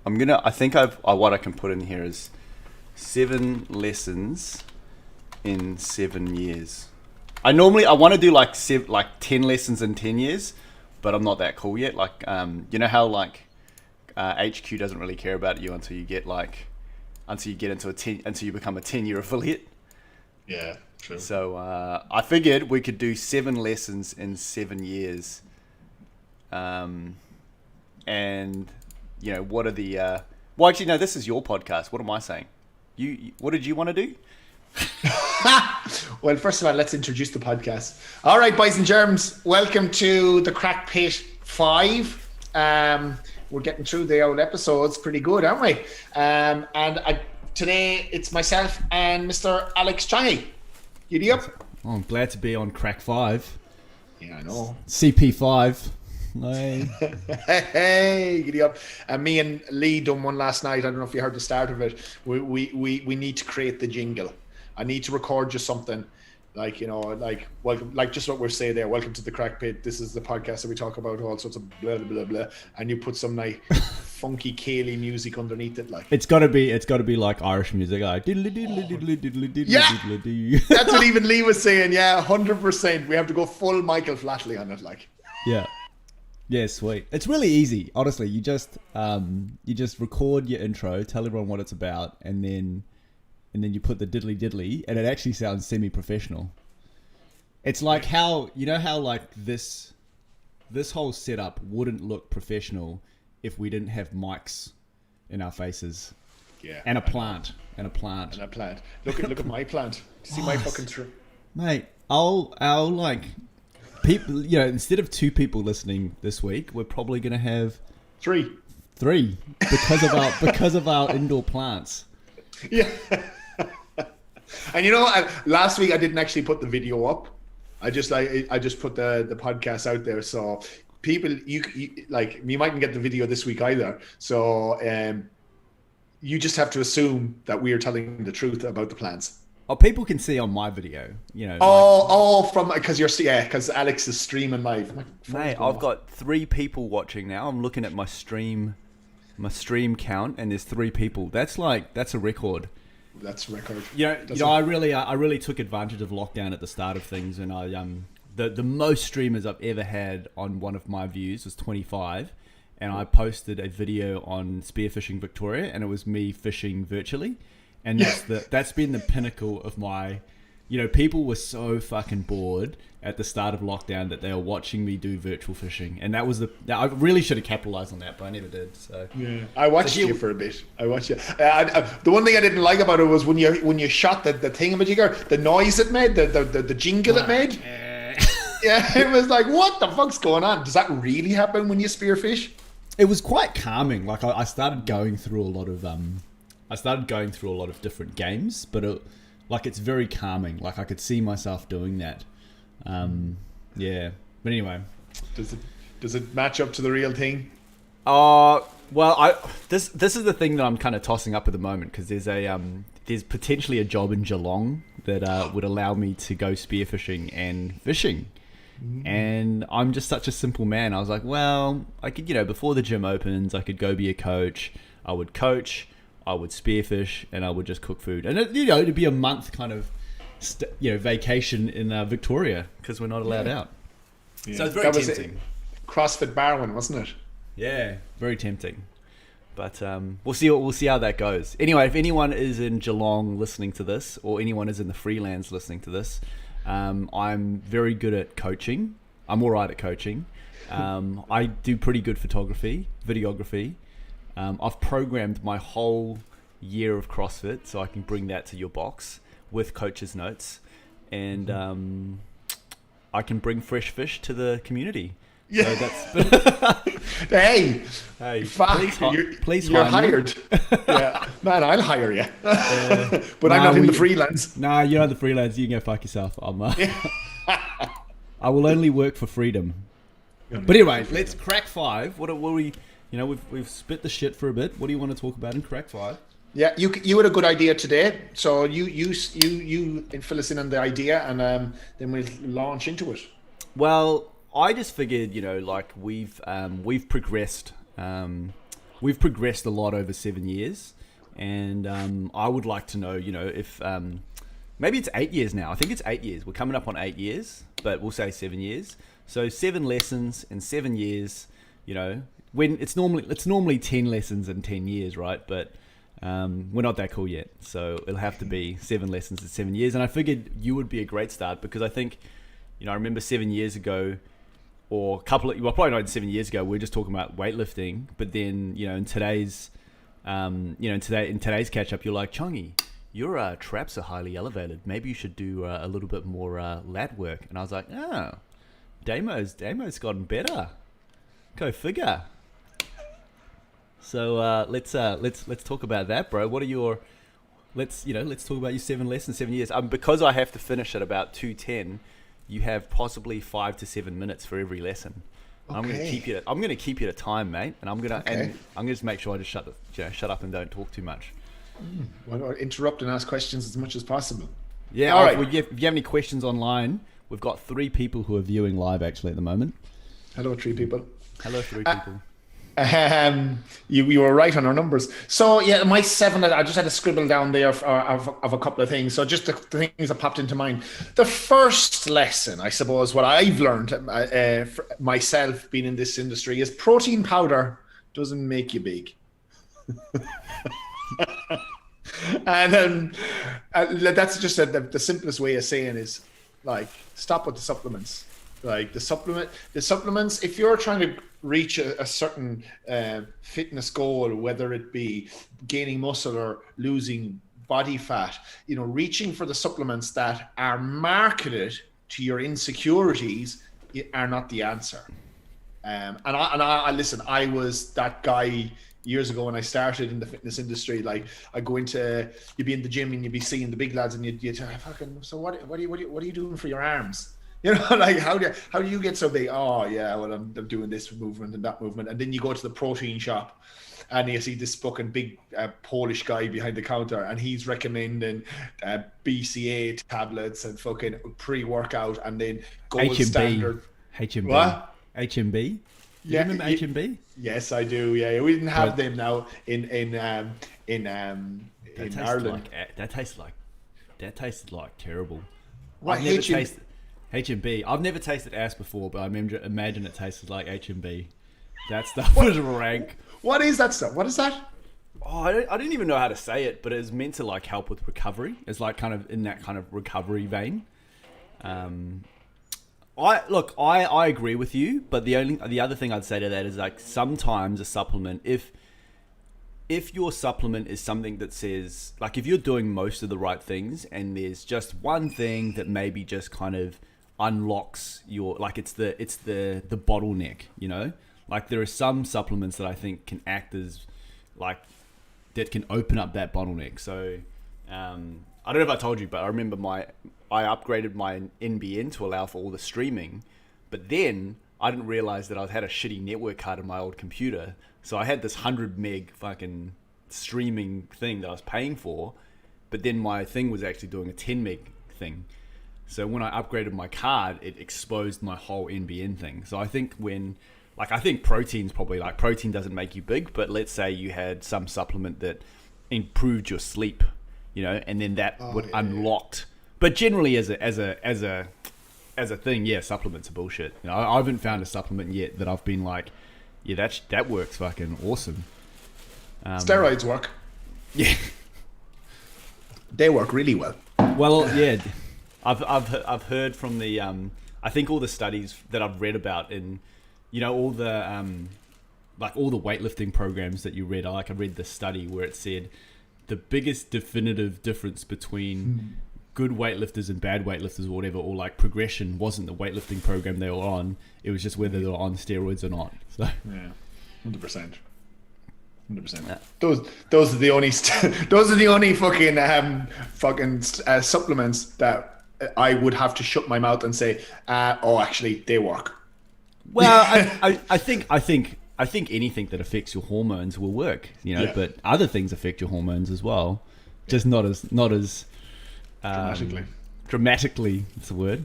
I think what I can put in here is 7 lessons in 7 years. I want to do like 10 lessons in 10 years, but I'm not that cool yet. Like, you know how like HQ doesn't really care about you until you get until you become a 10-year affiliate. Yeah, true. So I figured we could do 7 lessons in 7 years. And what are the well, actually no, this is your podcast. What am I saying? What did you want to do? Well, first of all, let's introduce the podcast. All right, boys and germs, welcome to the Crack Pit 5. We're getting through the old episodes pretty good, aren't we? Today it's myself and Mr. Alex Cheongy. Giddy up? Oh, I'm glad to be on Crack 5. Yeah, I know. CP5. Hey. Hey, giddy up. And me and Lee done one last night. I don't know if you heard the start of it. We need to create the jingle. I need to record just something like, welcome, like just what we're saying there. Welcome to the Crack Pit. This is the podcast that we talk about all sorts of blah, blah, blah. And you put some like funky Kaylee music underneath it. Like it's gotta be like Irish music. Like yeah, that's what even Lee was saying. Yeah, 100%. We have to go full Michael Flatley on it. Like, yeah, sweet. It's really easy, honestly. You just record your intro, tell everyone what it's about, and then you put the diddly diddly, and it actually sounds semi-professional. It's like how like this whole setup wouldn't look professional if we didn't have mics in our faces. Yeah. And a plant. Look at my plant. See my fucking tree. Mate, I'll like people, instead of 2 people listening this week, we're probably going to have 3 because of our indoor plants. Yeah. And last week I didn't actually put the video up. I just put the podcast out there, so people you mightn't get the video this week either. So you just have to assume that we are telling the truth about the plans. Oh, people can see on my video, because Alex is streaming live. Mate, I've got 3 people watching now. I'm looking at my stream count, and there's 3 people. That's a record. That's a record. I really took advantage of lockdown at the start of things, and the most streamers I've ever had on one of my views was 25, and I posted a video on Spearfishing Victoria, and it was me fishing virtually, and that's been the pinnacle of my. People were so fucking bored at the start of lockdown that they were watching me do virtual fishing, and I really should have capitalized on that, but I never did. So yeah, I watched you for a bit. I watched you. The one thing I didn't like about it was when you shot the thingamajigger, the noise it made, the jingle it made. Yeah, it was like, what the fuck's going on? Does that really happen when you spearfish? It was quite calming. Like I started going through a lot of different games, but it's very calming. Like I could see myself doing that. Yeah. But anyway, does it match up to the real thing? Well, this is the thing that I'm kind of tossing up at the moment, because there's potentially a job in Geelong that would allow me to go spearfishing and fishing. And I'm just such a simple man. I was like, well, I could, before the gym opens, I could go be a coach. I would coach, I would spearfish, and I would just cook food. And it'd be a month kind of, vacation in Victoria, because we're not allowed out. Yeah. So it's very tempting. CrossFit Barwon, wasn't it? Yeah, very tempting. But we'll see how that goes. Anyway, if anyone is in Geelong listening to this, or anyone is in the Freelands listening to this, I'm very good at coaching. I'm all right at coaching. I do pretty good photography, videography. I've programmed my whole year of CrossFit, so I can bring that to your box with coach's notes, and I can bring fresh fish to the community. Yeah. So that's hey, fuck, please you're hire hired. Yeah, man, I'll hire you. But I'm not in the freelance. Nah, you're not the freelance. You can go fuck yourself. I will only work for freedom. But anyway, let's crack 5. What are we? We've spit the shit for a bit. What do you want to talk about in crack 5? Yeah, you had a good idea today, so you fill us in on the idea, and then we'll launch into it. Well, I just figured, we've progressed we've progressed a lot over 7 years, and I would like to know, if maybe it's 8 years now. I think it's 8 years. We're coming up on 8 years, but we'll say 7 years. So 7 lessons in 7 years. When it's normally 10 lessons in 10 years, right? But we're not that cool yet, so it'll have to be 7 lessons in 7 years. And I figured you would be a great start because I think, I remember 7 years ago, or probably not 7 years ago, we were just talking about weightlifting. But then, in today's, in today's catch up, you're like, Cheongy, your traps are highly elevated. Maybe you should do a little bit more lat work. And I was like, oh, Damo's gotten better. Go figure. So let's talk about that, bro. What are your let's talk about your 7 lessons, 7 years. Because I have to finish at about 2:10. You have possibly 5 to 7 minutes for every lesson. Okay. I'm gonna keep you to time, mate, and I'm gonna just make sure I just shut up and don't talk too much. Why not interrupt and ask questions as much as possible? Yeah. All right. If you have any questions online, we've got 3 people who are viewing live actually at the moment. Hello, 3 people. Hello, 3 people. You were right on our numbers. So yeah, my 7, I just had to scribble down there of a couple of things. So just the things that popped into mind. The first lesson, I suppose, what I've learned myself being in this industry is protein powder doesn't make you big. And that's just the simplest way of saying is like stop with the supplements. Like the supplements, if you're trying to reach a certain fitness goal, whether it be gaining muscle or losing body fat, reaching for the supplements that are marketed to your insecurities are not the answer. And I listen, I was that guy years ago when I started in the fitness industry. Like I go into, you'd be in the gym and you'd be seeing the big lads and you'd fucking, so what are you doing for your arms? Like how do you get so big? Oh yeah, well I'm doing this movement and that movement, and then you go to the protein shop, and you see this fucking big Polish guy behind the counter, and he's recommending BCA tablets and fucking pre-workout, and then gold HMB. standard. HMB. What? HMB. You remember HMB? Yes, I do. Yeah, we didn't have them now in Ireland. That tasted like terrible. What, I've never tasted HMB. I've never tasted ass before, but I imagine it tasted like HMB. That stuff was rank. What is that stuff? What is that? Oh, I didn't even know how to say it, but it's meant to like help with recovery. It's like kind of in that kind of recovery vein. I agree with you, but the other thing I'd say to that is like sometimes a supplement, if your supplement is something that says like if you're doing most of the right things and there's just one thing that maybe just kind of unlocks your, like it's the bottleneck, like there are some supplements that I think can act as like that can open up that bottleneck. So I don't know if I told you, but I remember I upgraded my NBN to allow for all the streaming, but then I didn't realize that I had a shitty network card in my old computer. So I had this 100 meg fucking streaming thing that I was paying for, but then my thing was actually doing a 10 meg thing. So when I upgraded my card, it exposed my whole NBN thing. So I think I think protein's probably like, protein doesn't make you big, but let's say you had some supplement that improved your sleep, and then that unlocked. But generally as a thing, yeah, supplements are bullshit. I haven't found a supplement yet that I've been like, yeah, that works fucking awesome. Steroids work. Yeah. They work really well. Well, yeah. I've heard from the I think all the studies that I've read about in all the like all the weightlifting programs that you read. I read the study where it said the biggest definitive difference between good weightlifters and bad weightlifters or whatever, or like progression, wasn't the weightlifting program they were on. It was just whether they were on steroids or not. So yeah, 100%. 100%. Those are the only fucking supplements that I would have to shut my mouth and say, actually they work. Well, I think anything that affects your hormones will work, but other things affect your hormones as well, just not as dramatically. It's a word.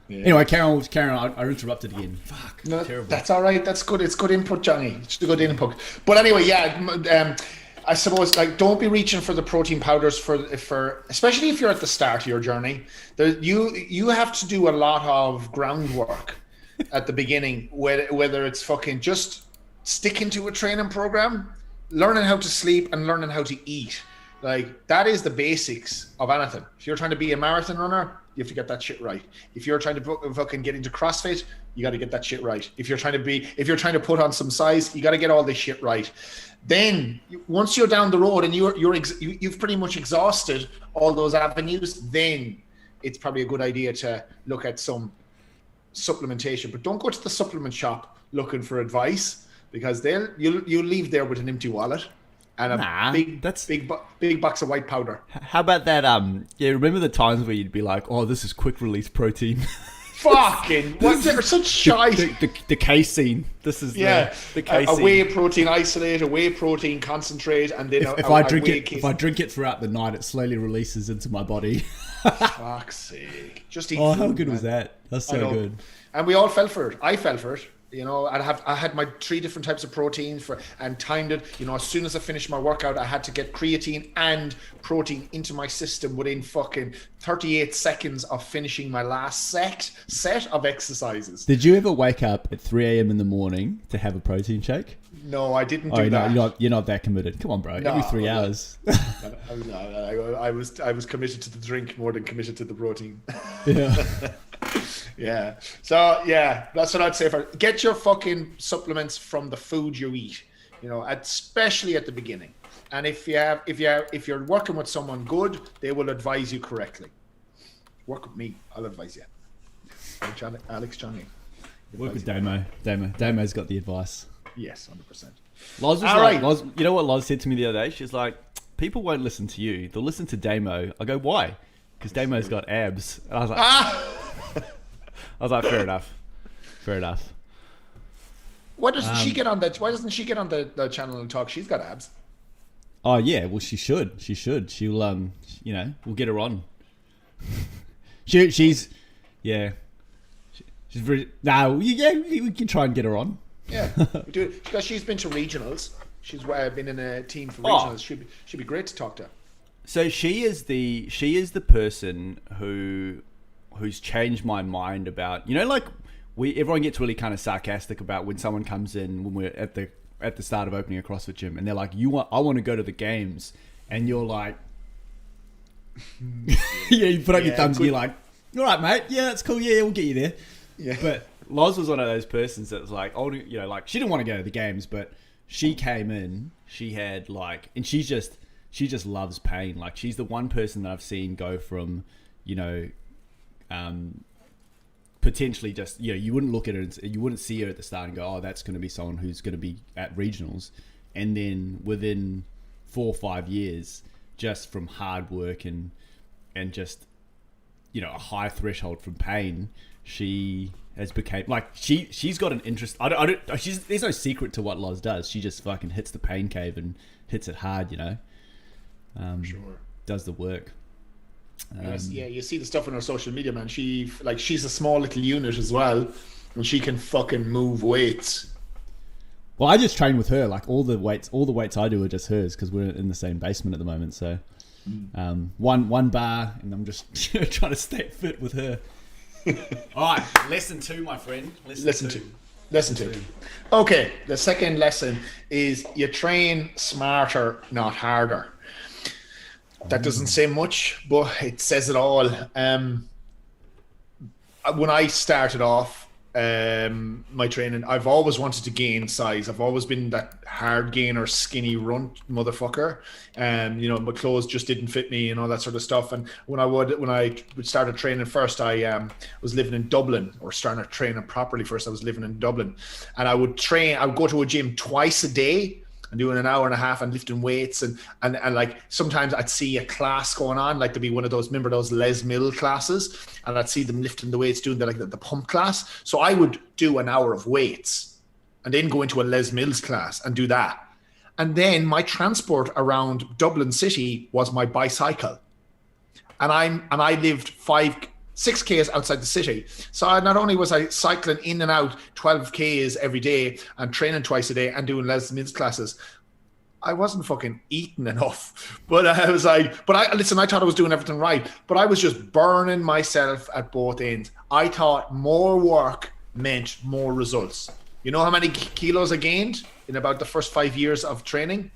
Anyway, Karen, I interrupted again. Fuck, No, terrible. that's all right. That's good. It's good input, Johnny. It's good input. But anyway, yeah. I suppose like don't be reaching for the protein powders for especially if you're at the start of your journey. You have to do a lot of groundwork at the beginning, whether it's fucking just sticking to a training program, learning how to sleep, and learning how to eat. Like that is the basics of anything. If you're trying to be a marathon runner, you have to get that shit right. If you're trying to fucking get into CrossFit, you got to get that shit right. If you're trying to put on some size, you got to get all this shit right. Then once you're down the road and you've pretty much exhausted all those avenues, then it's probably a good idea to look at some supplementation. But don't go to the supplement shop looking for advice, because you'll leave there with an empty wallet and a big box of white powder. How about that? Yeah, remember the times where you'd be like, "Oh, this is quick release protein." Fucking what's there? Such shite. The casein. This is the casein. A whey protein isolate, a whey protein concentrate, and then if I drink it throughout the night, it slowly releases into my body. Fuck's sake! Just eat. Oh, food, how good man. was that? That's so good. And we all fell for it. I fell for it. You know, I had my 3 different types of proteins and timed it. You know, as soon as I finished my workout, I had to get creatine and protein into my system within fucking 38 seconds of finishing my last set of exercises. Did you ever wake up at 3 a.m. in the morning to have a protein shake? No, I didn't do that. You're not that committed. Come on, bro. No, every 3 hours. I was committed to the drink more than committed to the protein. Yeah. Yeah. So yeah, that's what I'd say. Get your fucking supplements from the food you eat. You know, especially at the beginning. And if you're working with someone good, they will advise you correctly. Work with me, I'll advise you. Alex Cheongy. Work with Damo. Damo's got the advice. Yes, 100%. Loz was like, Loz, you know what Loz said to me the other day? She's like, people won't listen to you. They'll listen to Damo. I go, why? Because Damo's got abs. And I was like, fair enough. Why doesn't she get on the channel and talk? She's got abs. Oh yeah, well she should. She'll we'll get her on. She's very we can try and get her on. Yeah, we do it because she's been to regionals. She's been in a team for regionals. She'd be great to talk to. So she is the person who's changed my mind about, like everyone gets really kind of sarcastic about when someone comes in when we're at the start of opening a CrossFit gym and they're like, I want to go to the games, and you're like, you put up your thumbs and you're like, all right, mate, yeah, that's cool, yeah, we'll get you there. Yeah. But Loz was one of those persons that was like, she didn't want to go to the games, but she came in, she had and she just loves pain. Like, she's the one person that I've seen go from, potentially just, you wouldn't look at her and you wouldn't see her at the start and go, oh, that's going to be someone who's going to be at regionals. And then within 4 or 5 years, just from hard work and just, a high threshold from pain, she has became she's got an interest. There's no secret to what Loz does. She just fucking hits the pain cave and hits it hard, Sure. Does the work. You see the stuff on her social media, man. She's a small little unit as well, and she can fucking move weights. Well, I just train with her. Like, all the weights I do are just hers because we're in the same basement at the moment. So, one bar, and I'm just trying to stay fit with her. All right, lesson 2, my friend. Lesson two. Okay, the second lesson is you train smarter, not harder. That doesn't say much, but it says it all. When I started off my training, I've always wanted to gain size. I've always been that hard gainer, skinny runt motherfucker. My clothes just didn't fit me and all that sort of stuff. And when I started training first, I was living in Dublin, or starting training properly first. I was living in Dublin, and I would go to a gym twice a day and doing an hour and a half and lifting weights and like sometimes I'd see a class going on, like there'd be one of those, remember those Les Mill classes, and I'd see them lifting the weights, doing the pump class. So I would do an hour of weights and then go into a Les Mills class and do that. And then my transport around Dublin city was my bicycle. And I lived 6Ks outside the city. So not only was I cycling in and out 12Ks every day and training twice a day and doing Les Mills classes, I wasn't fucking eating enough. But I was like, I thought I was doing everything right, but I was just burning myself at both ends. I thought more work meant more results. You know how many kilos I gained in about the first 5 years of training?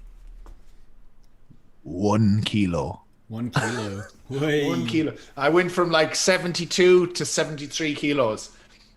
1 kilo. 1 kilo. 1 kilo. I went from like 72 to 73 kilos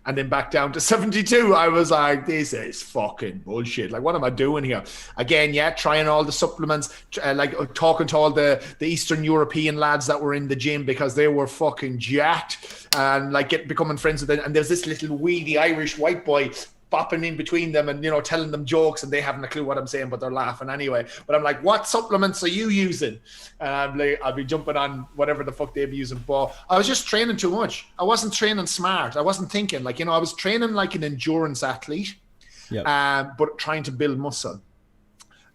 and then back down to 72. I was like, this is fucking bullshit. Like, what am I doing here? Again, yeah, trying all the supplements, like talking to all the Eastern European lads that were in the gym because they were fucking jacked, and like becoming friends with them. And there's this little weedy Irish white boy bopping in between them and, you know, telling them jokes, and they haven't a clue what I'm saying, but they're laughing anyway. But I'm like, what supplements are you using? And I'm like, I'll be jumping on whatever the fuck they'd be using. But I was just training too much. I wasn't training smart. I wasn't thinking, like, you know, I was training like an endurance athlete, but trying to build muscle.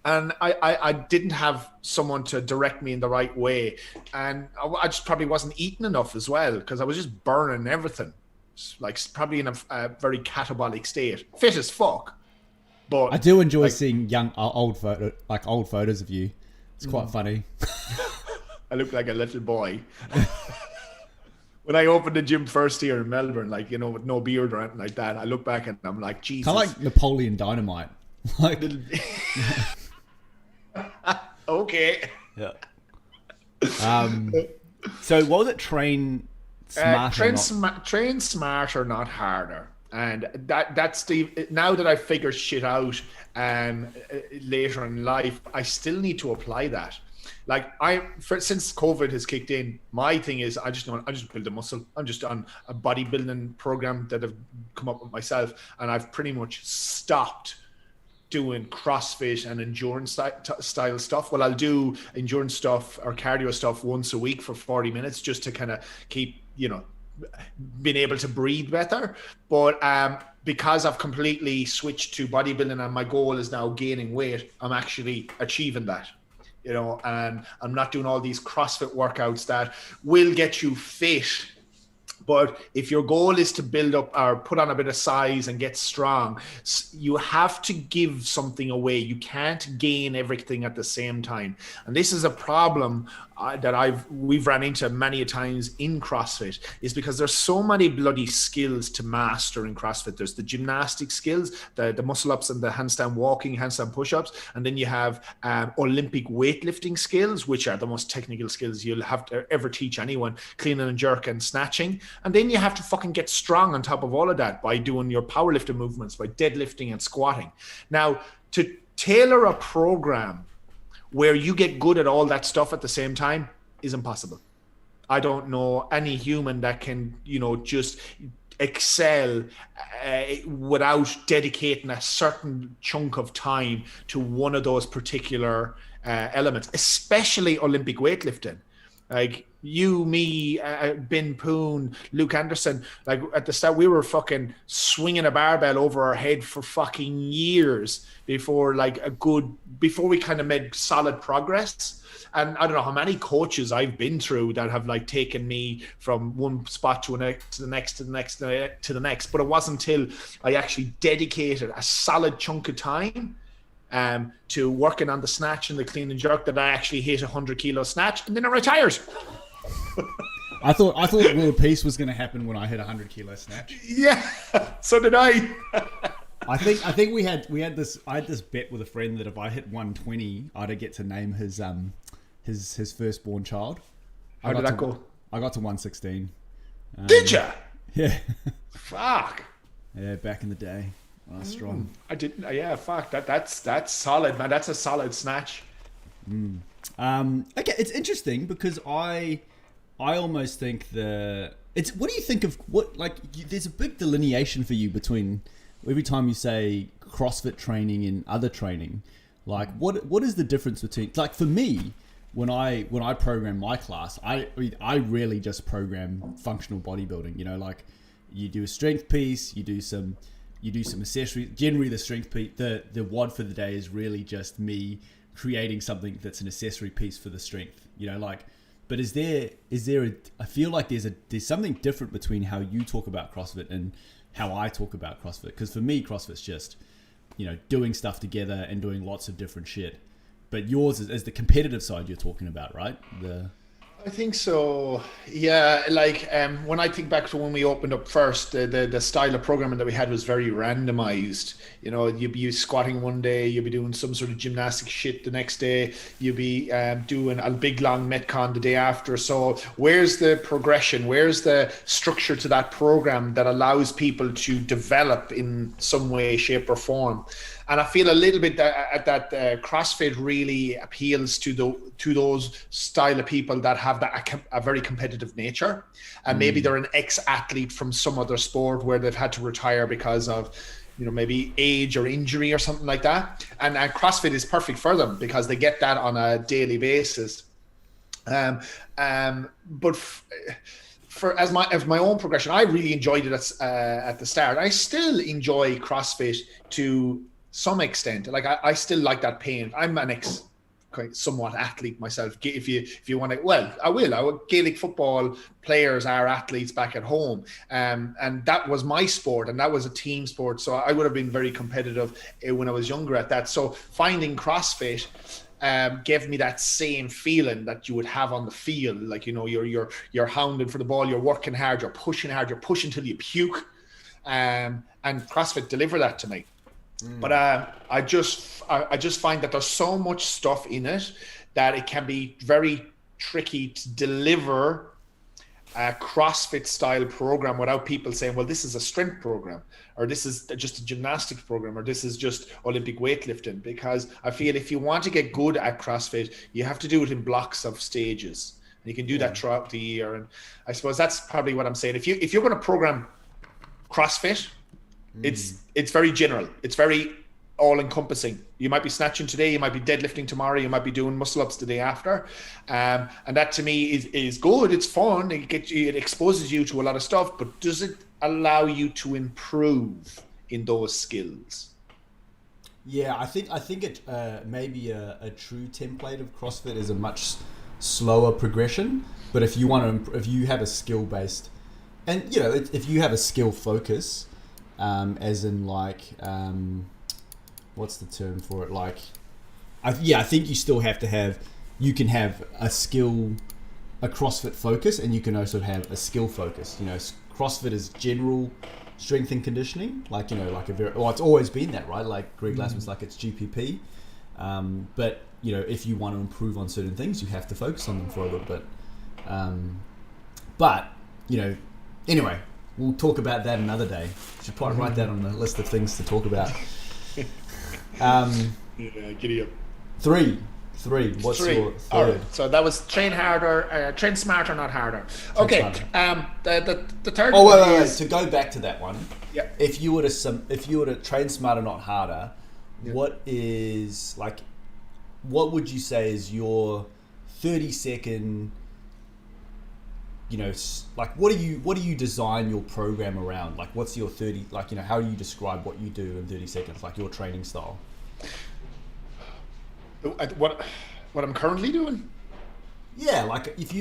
And I didn't have someone to direct me in the right way. And I just probably wasn't eating enough as well, because I was just burning everything. Like, probably in a very catabolic state, fit as fuck. But I do enjoy seeing old photos of you. It's quite funny. I look like a little boy. When I opened the gym first here in Melbourne, like, you know, with no beard or anything like that, I look back and I'm like, Jesus. Kind of like Napoleon Dynamite. Like, okay. Yeah. So what was it? Train smarter, not harder. And that's the, now that I've figured shit out later in life, I still need to apply that. Like, since COVID has kicked in, my thing is I just build a muscle. I'm just on a bodybuilding program that I've come up with myself, and I've pretty much stopped doing CrossFit and endurance style stuff. Well, I'll do endurance stuff or cardio stuff once a week for 40 minutes just to kind of keep, you know, being able to breathe better. But because I've completely switched to bodybuilding and my goal is now gaining weight, I'm actually achieving that, you know, and I'm not doing all these CrossFit workouts that will get you fit. But if your goal is to build up or put on a bit of size and get strong, you have to give something away. You can't gain everything at the same time. And this is a problem that we've ran into many times in CrossFit, is because there's so many bloody skills to master in CrossFit. There's the gymnastic skills, the muscle ups and the handstand walking, handstand push-ups. And then you have Olympic weightlifting skills, which are the most technical skills you'll have to ever teach anyone, cleaning and jerk and snatching. And then you have to fucking get strong on top of all of that by doing your powerlifting movements, by deadlifting and squatting. Now, to tailor a program where you get good at all that stuff at the same time is impossible. I don't know any human that can, you know, just excel without dedicating a certain chunk of time to one of those particular elements, especially Olympic weightlifting. Like you, me, Ben Poon, Luke Anderson, like at the start, we were fucking swinging a barbell over our head for fucking years before we kind of made solid progress. And I don't know how many coaches I've been through that have like taken me from one spot to the next. But it wasn't until I actually dedicated a solid chunk of time to working on the snatch and the clean and jerk that I actually hit 100 kilo snatch, and then I retired. I thought world peace was going to happen when I hit 100 kilo snatch. Yeah, so did I. I think we had this. I had this bet with a friend that if I hit 120, I'd get to name his firstborn child. How did that go? I got to 116. Did ya? Yeah. Fuck. Yeah, back in the day. I was strong. I didn't. Yeah, fuck. That's solid, man. That's a solid snatch. Okay, it's interesting because I almost think what do you think of what, like, there's a big delineation for you between every time you say CrossFit training and other training. Like, what is the difference between, like, for me, when I program my class, I really just program functional bodybuilding. You know, like, you do a strength piece, you do some accessories. Generally, the strength piece, the WOD for the day is really just me creating something that's an accessory piece for the strength. You know, like But is there I feel like there's something different between how you talk about CrossFit and how I talk about CrossFit. Because for me, CrossFit's just, doing stuff together and doing lots of different shit. But yours is the competitive side you're talking about, right? I think so. Yeah, like when I think back to when we opened up first, the style of programming that we had was very randomized. You'd be squatting one day, you'd be doing some sort of gymnastic shit the next day, you'd be doing a big long Metcon the day after. So where's the progression? Where's the structure to that program that allows people to develop in some way, shape, or form? And I feel a little bit that CrossFit really appeals to those style of people that have a very competitive nature, and maybe they're an ex-athlete from some other sport where they've had to retire because of maybe age or injury or something like that. And CrossFit is perfect for them because they get that on a daily basis. But as my own progression, I really enjoyed it at the start. I still enjoy CrossFit to some extent. Like I still like that pain. I'm an somewhat athlete myself. If you want to, well, I will. Gaelic football players are athletes back at home, and that was my sport, and that was a team sport. So I would have been very competitive when I was younger at that. So finding CrossFit gave me that same feeling that you would have on the field. Like you're hounding for the ball, you're working hard, you're pushing till you puke, and CrossFit deliver that to me. But I just find that there's so much stuff in it that it can be very tricky to deliver a CrossFit style program without people saying, well, this is a strength program, or this is just a gymnastics program, or this is just Olympic weightlifting. Because I feel if you want to get good at CrossFit, you have to do it in blocks of stages, and you can do that throughout the year. And I suppose that's probably what I'm saying. If you're going to program CrossFit, it's very general. It's very all-encompassing. You might be snatching today, you might be deadlifting tomorrow, you might be doing muscle-ups the day after. And that to me is good. It's fun. It exposes you to a lot of stuff, but does it allow you to improve in those skills? Yeah, I think it maybe a true template of CrossFit is a much slower progression. But if you have a skill-based, and if you have a skill focus, as in like, what's the term for it? Like, I think you still have to have, you can have a CrossFit focus, and you can also have a skill focus. CrossFit is general strength and conditioning, like it's always been that, right? Like Greg Glassman's like it's GPP, but if you want to improve on certain things, you have to focus on them for a little bit. But anyway. We'll talk about that another day. Should probably write that on the list of things to talk about. Giddy up. Three. What's your third? Right. So that was train harder, train smarter, not harder. Okay. The third. Oh wait. To go back to that one. Yeah. If you were to train smarter, not harder, what would you say is your 30-second? What do you design your program around? Like, what's your 30? How do you describe what you do in 30 seconds? Like your training style. What I'm currently doing? Yeah, like if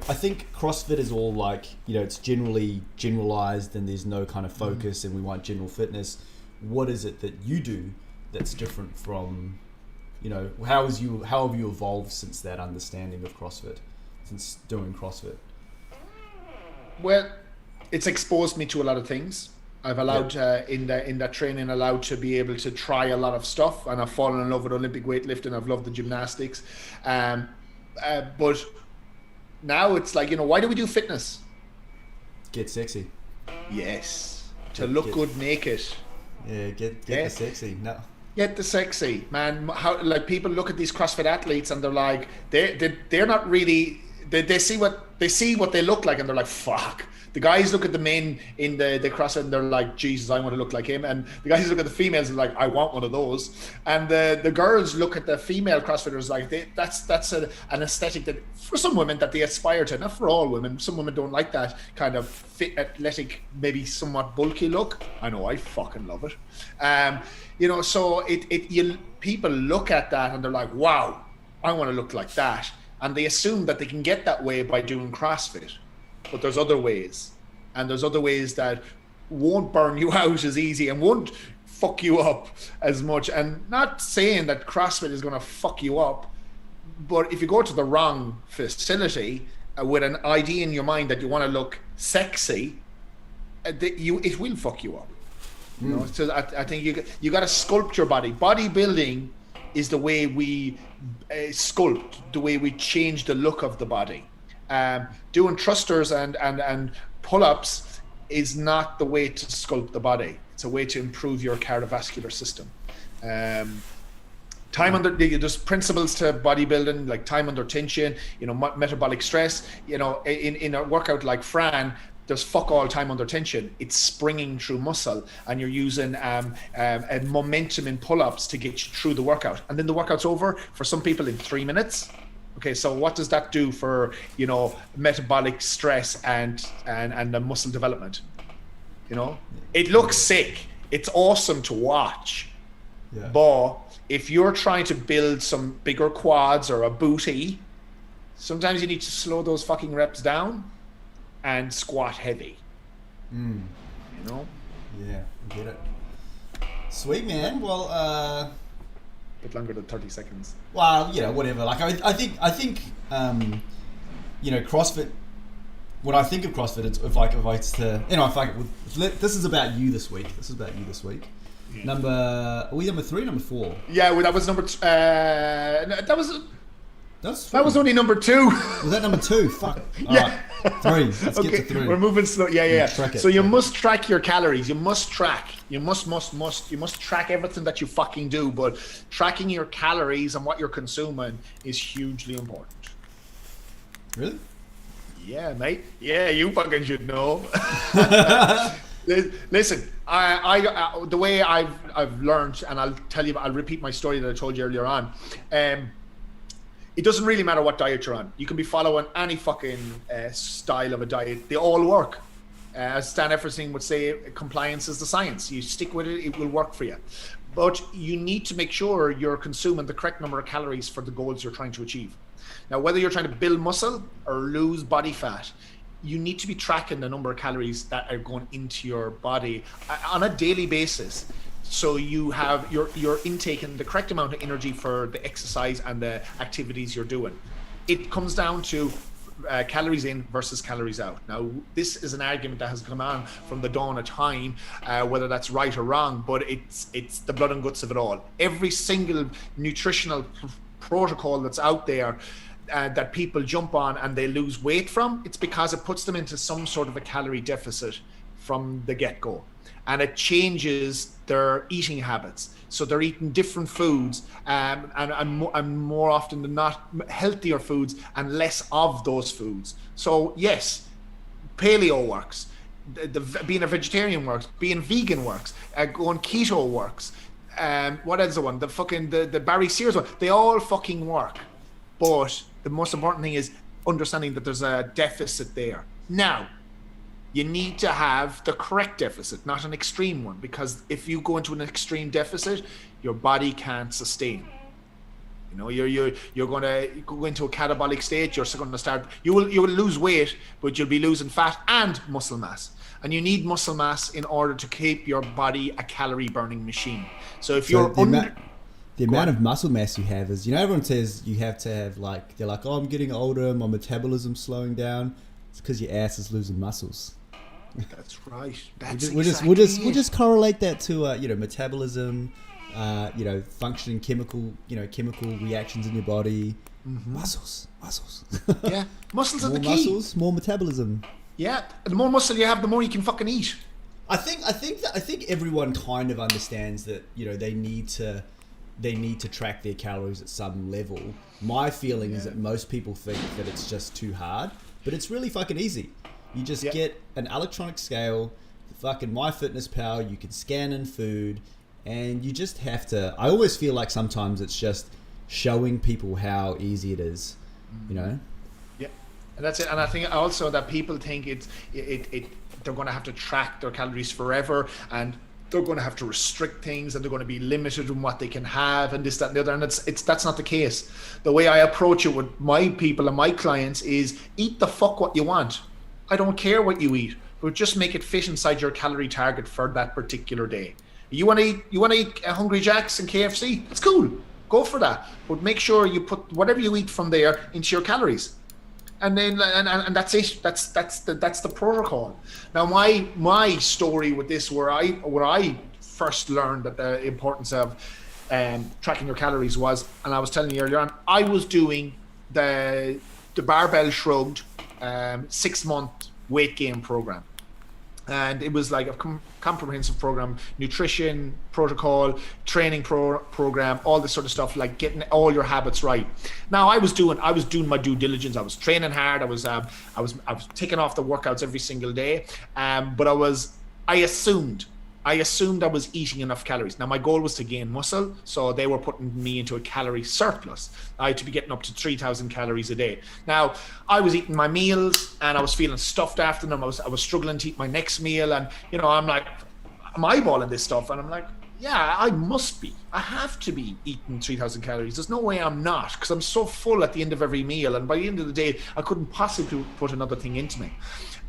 I think CrossFit is all like, it's generally generalized and there's no kind of focus, and we want general fitness. What is it that you do that's different from, how have you evolved since that understanding of CrossFit? Since doing CrossFit? Well, it's exposed me to a lot of things. I've allowed in that training, allowed to be able to try a lot of stuff, and I've fallen in love with Olympic weightlifting. I've loved the gymnastics, but now it's like, why do we do fitness? Get sexy. Yes, to look good naked. Yeah, get the sexy. No. Get the sexy, man. How, like, people look at these CrossFit athletes and they're like, they're not really. They see what they look like, and they're like, fuck. The guys look at the men in the CrossFit and they're like, Jesus, I want to look like him. And the guys look at the females and like, I want one of those. And the girls look at the female CrossFitters like, that's an aesthetic that for some women that they aspire to. Not for all women. Some women don't like that kind of fit, athletic, maybe somewhat bulky look. I know, I fucking love it. So people look at that and they're like, wow, I want to look like that. and they assume that they can get that way by doing CrossFit, but there's other ways, and there's other ways that won't burn you out as easy and won't fuck you up as much. And not saying that CrossFit is going to fuck you up, but if you go to the wrong facility with an idea in your mind that you want to look sexy, it will fuck you up. You know, so I think you got to sculpt your body. Bodybuilding is the way we sculpt, the way we change the look of the body. Doing thrusters and pull-ups is not the way to sculpt the body. It's a way to improve your cardiovascular system. There's principles to bodybuilding, like time under tension, you know, metabolic stress. You know, in a workout like Fran, there's fuck all time under tension. It's springing through muscle, and you're using a momentum in pull-ups to get you through the workout. And then the workout's over for some people in 3 minutes. Okay, so what does that do for, you know, metabolic stress and the muscle development? You know, it looks sick. It's awesome to watch. Yeah. But if you're trying to build some bigger quads or a booty, sometimes you need to slow those fucking reps down and squat heavy. You know? Yeah, I get it. Sweet, man. Well, bit longer than 30 seconds. Well, you know, whatever. Like, I think, you know, CrossFit. When I think of CrossFit, it's this is about you this week. Yeah. Are we number 3, number 4? Yeah, well, that was number. That was only number 2. Was that number 2? Fuck. All yeah. Right. 3. Let's get to 3. We're moving slow. Yeah. Track it. So you must track your calories. You must track. You must track everything that you fucking do. But tracking your calories and what you're consuming is hugely important. Really? Yeah, mate. Yeah, you fucking should know. Listen, I the way I've learned, and I'll repeat my story that I told you earlier on. It doesn't really matter what diet you're on. You can be following any fucking style of a diet. They all work. As Stan Efferson would say, compliance is the science. You stick with it, it will work for you. But you need to make sure you're consuming the correct number of calories for the goals you're trying to achieve. Now, whether you're trying to build muscle or lose body fat, you need to be tracking the number of calories that are going into your body on a daily basis. So you have you're intaking the correct amount of energy for the exercise and the activities you're doing. It comes down to calories in versus calories out. Now, this is an argument that has come on from the dawn of time, whether that's right or wrong, but it's the blood and guts of it all. Every single nutritional protocol that's out there that people jump on and they lose weight from, it's because it puts them into some sort of a calorie deficit from the get-go. And it changes their eating habits. So they're eating different foods and more often than not, healthier foods and less of those foods. So yes, paleo works. Being a vegetarian works. Being vegan works. Going keto works. What else is the one? The Barry Sears one. They all fucking work. But the most important thing is understanding that there's a deficit there. Now, you need to have the correct deficit, not an extreme one, because if you go into an extreme deficit, your body can't sustain. You know, you're going to go into a catabolic state. You're going to start. You will lose weight, but you'll be losing fat and muscle mass. And you need muscle mass in order to keep your body a calorie burning machine. So if you're the amount of muscle mass you have is, you know, everyone says you have to have, like, they're like, oh, I'm getting older, my metabolism's slowing down. It's because your ass is losing muscles. That's right. We'll just correlate that to you know, metabolism, you know, functioning chemical reactions in your body. Mm-hmm. Muscles. Yeah, muscles are the key. More muscles, more metabolism. Yeah, the more muscle you have, the more you can fucking eat. I think everyone kind of understands that, you know, they need to track their calories at some level. My feeling is that most people think that it's just too hard, but it's really fucking easy. You just get an electronic scale, fucking MyFitnessPal, you can scan in food, and you just have to. I always feel like sometimes it's just showing people how easy it is, you know? Yeah, and that's it. And I think also that people think they're going to have to track their calories forever, and they're going to have to restrict things and they're going to be limited in what they can have and this, that, and the other. And that's not the case. The way I approach it with my people and my clients is eat the fuck what you want. I don't care what you eat, but just make it fit inside your calorie target for that particular day. You want to eat Hungry Jack's and KFC? It's cool. Go for that. But make sure you put whatever you eat from there into your calories. And then and that's it. That's the protocol. Now my story with this, where I first learned that the importance of tracking your calories was, and I was telling you earlier on, I was doing the Barbell Shrugged 6-month weight gain program. And it was like a comprehensive program, nutrition protocol, training program, all this sort of stuff, like getting all your habits right. Now I was doing my due diligence. I was training hard. I was taking off the workouts every single day. But I assumed I was eating enough calories. Now my goal was to gain muscle, so they were putting me into a calorie surplus. I had to be getting up to 3,000 calories a day. Now I was eating my meals and I was feeling stuffed after them. I was struggling to eat my next meal, and I'm like, I'm eyeballing this stuff, and I'm like, yeah, I have to be eating 3,000 calories. There's no way I'm not, because I'm so full at the end of every meal, and by the end of the day I couldn't possibly put another thing into me.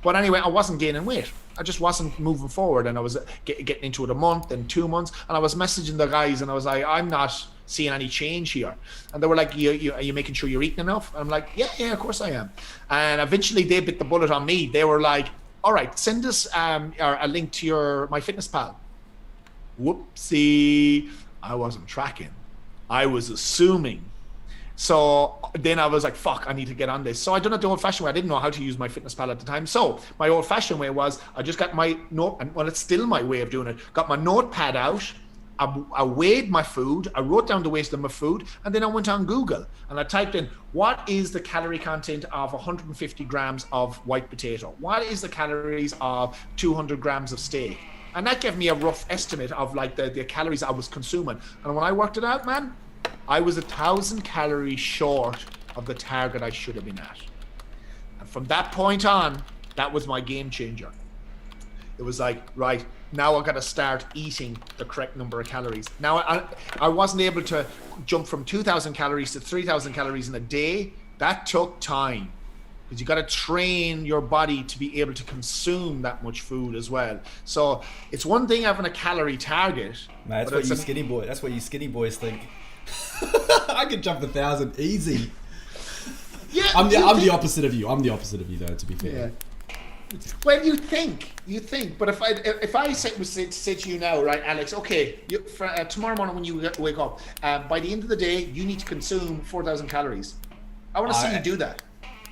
But anyway, I wasn't gaining weight. I just wasn't moving forward, and I was getting into it a month and 2 months, and I was messaging the guys, and I was like, I'm not seeing any change here. And they were like, are you making sure you're eating enough? And I'm like, yeah, of course I am. And eventually they bit the bullet on me. They were like, all right, send us a link to your MyFitnessPal. Whoopsie, I wasn't tracking. I was assuming. So then I was like, fuck, I need to get on this. So I done it the old fashioned way. I didn't know how to use MyFitnessPal at the time. So my old fashioned way was, I just got my note, and well, it's still my way of doing it. Got my notepad out. I weighed my food. I wrote down the weight of my food, and then I went on Google and I typed in, what is the calorie content of 150 grams of white potato? What is the calories of 200 grams of steak? And that gave me a rough estimate of like the calories I was consuming. And when I worked it out, man, I was 1,000 calories short of the target I should have been at. And from that point on, that was my game changer. It was like, right, now I got to start eating the correct number of calories. Now I wasn't able to jump from 2,000 calories to 3,000 calories in a day. That took time, because you got to train your body to be able to consume that much food as well. So it's one thing having a calorie target. Mate, that's what you skinny boys think. I could jump 1,000 easy. Yeah, I'm the opposite of you. I'm the opposite of you, though. To be fair. Yeah. Well, you think, but if I say to you now, right, Alex? Okay, tomorrow morning when you wake up, by the end of the day, you need to consume 4,000 calories. I want to see you do that.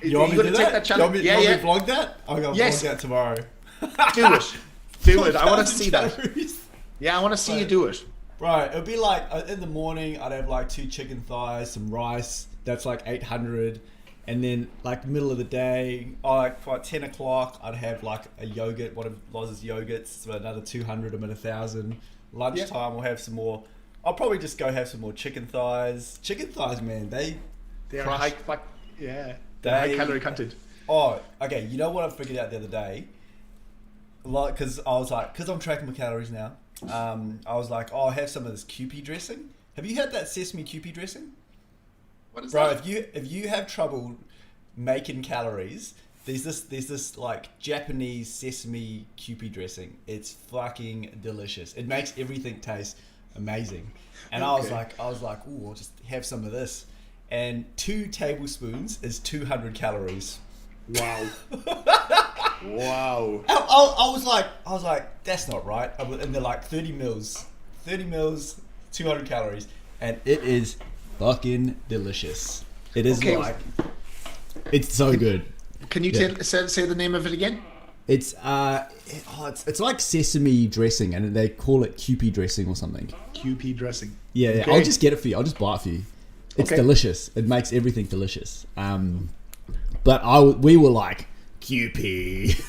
You want me to do that? That challenge? You want me to vlog that? I'm gonna vlog that tomorrow. Do it. I want to see that. Calories. Yeah, I want to see you do it. Right, it'd be like in the morning I'd have like 2 chicken thighs, some rice, that's like 800, and then like middle of the day, like for 10 o'clock I'd have like a yogurt, one of Loz's yogurts, so another 200, I'm at 1,000. Lunchtime we'll have some more, I'll probably just go have some more chicken thighs. Chicken thighs, man, they are high, high calorie content. Oh, okay, you know what I figured out the other day? Like, because I'm tracking my calories now. I was like, I'll have some of this Kewpie dressing. Have you had that sesame Kewpie dressing? What is that? Bro, if you have trouble making calories, there's this like Japanese sesame Kewpie dressing. It's fucking delicious. It makes everything taste amazing. And okay. I was like, ooh, I'll just have some of this. And 2 tablespoons is 200 calories. Wow. Wow. I was like, that's not right. And they're like 30 mils, 200 calories, and it is fucking delicious. It is it's so good. Can you say the name of it again? It's like sesame dressing, and they call it Kewpie dressing or something. Kewpie dressing. Yeah, okay. I'll just get it for you. I'll just buy it for you. It's delicious. It makes everything delicious. But we were like, Kewpie.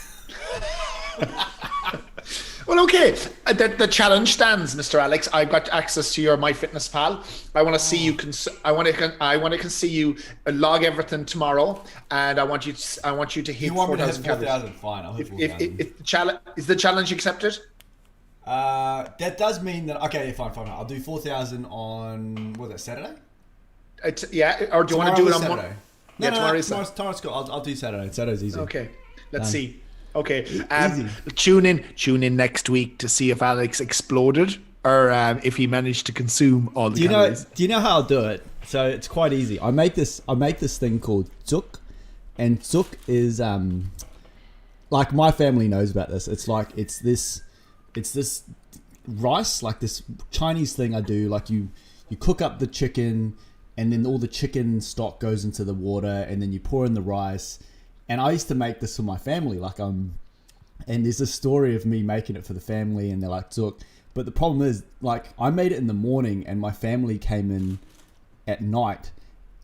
Well, okay. The challenge stands, Mr. Alex. I've got access to your MyFitnessPal. I want to see you. I want to see you log everything tomorrow, and I want you to hit 4,000 calories. 4,000, fine. I'll hit 4,000. Is the challenge accepted? That does mean that okay, fine. I'll do 4,000 on what was that, Saturday? Or do you want to do it on Saturday? Tomorrow's cool. I'll do Saturday. Saturday's easy. Okay, let's see. Okay, Easy. tune in next week to see if Alex exploded or if he managed to consume all the calories. Do you know how I'll do it? So it's quite easy. I make this thing called zuk, and zuk is like my family knows about this. It's like it's this rice, like this Chinese thing I do. Like you cook up the chicken, and then all the chicken stock goes into the water, and then you pour in the rice. And I used to make this for my family, and there's a story of me making it for the family, and they're like, "Zuk." But the problem is, like, I made it in the morning, and my family came in at night,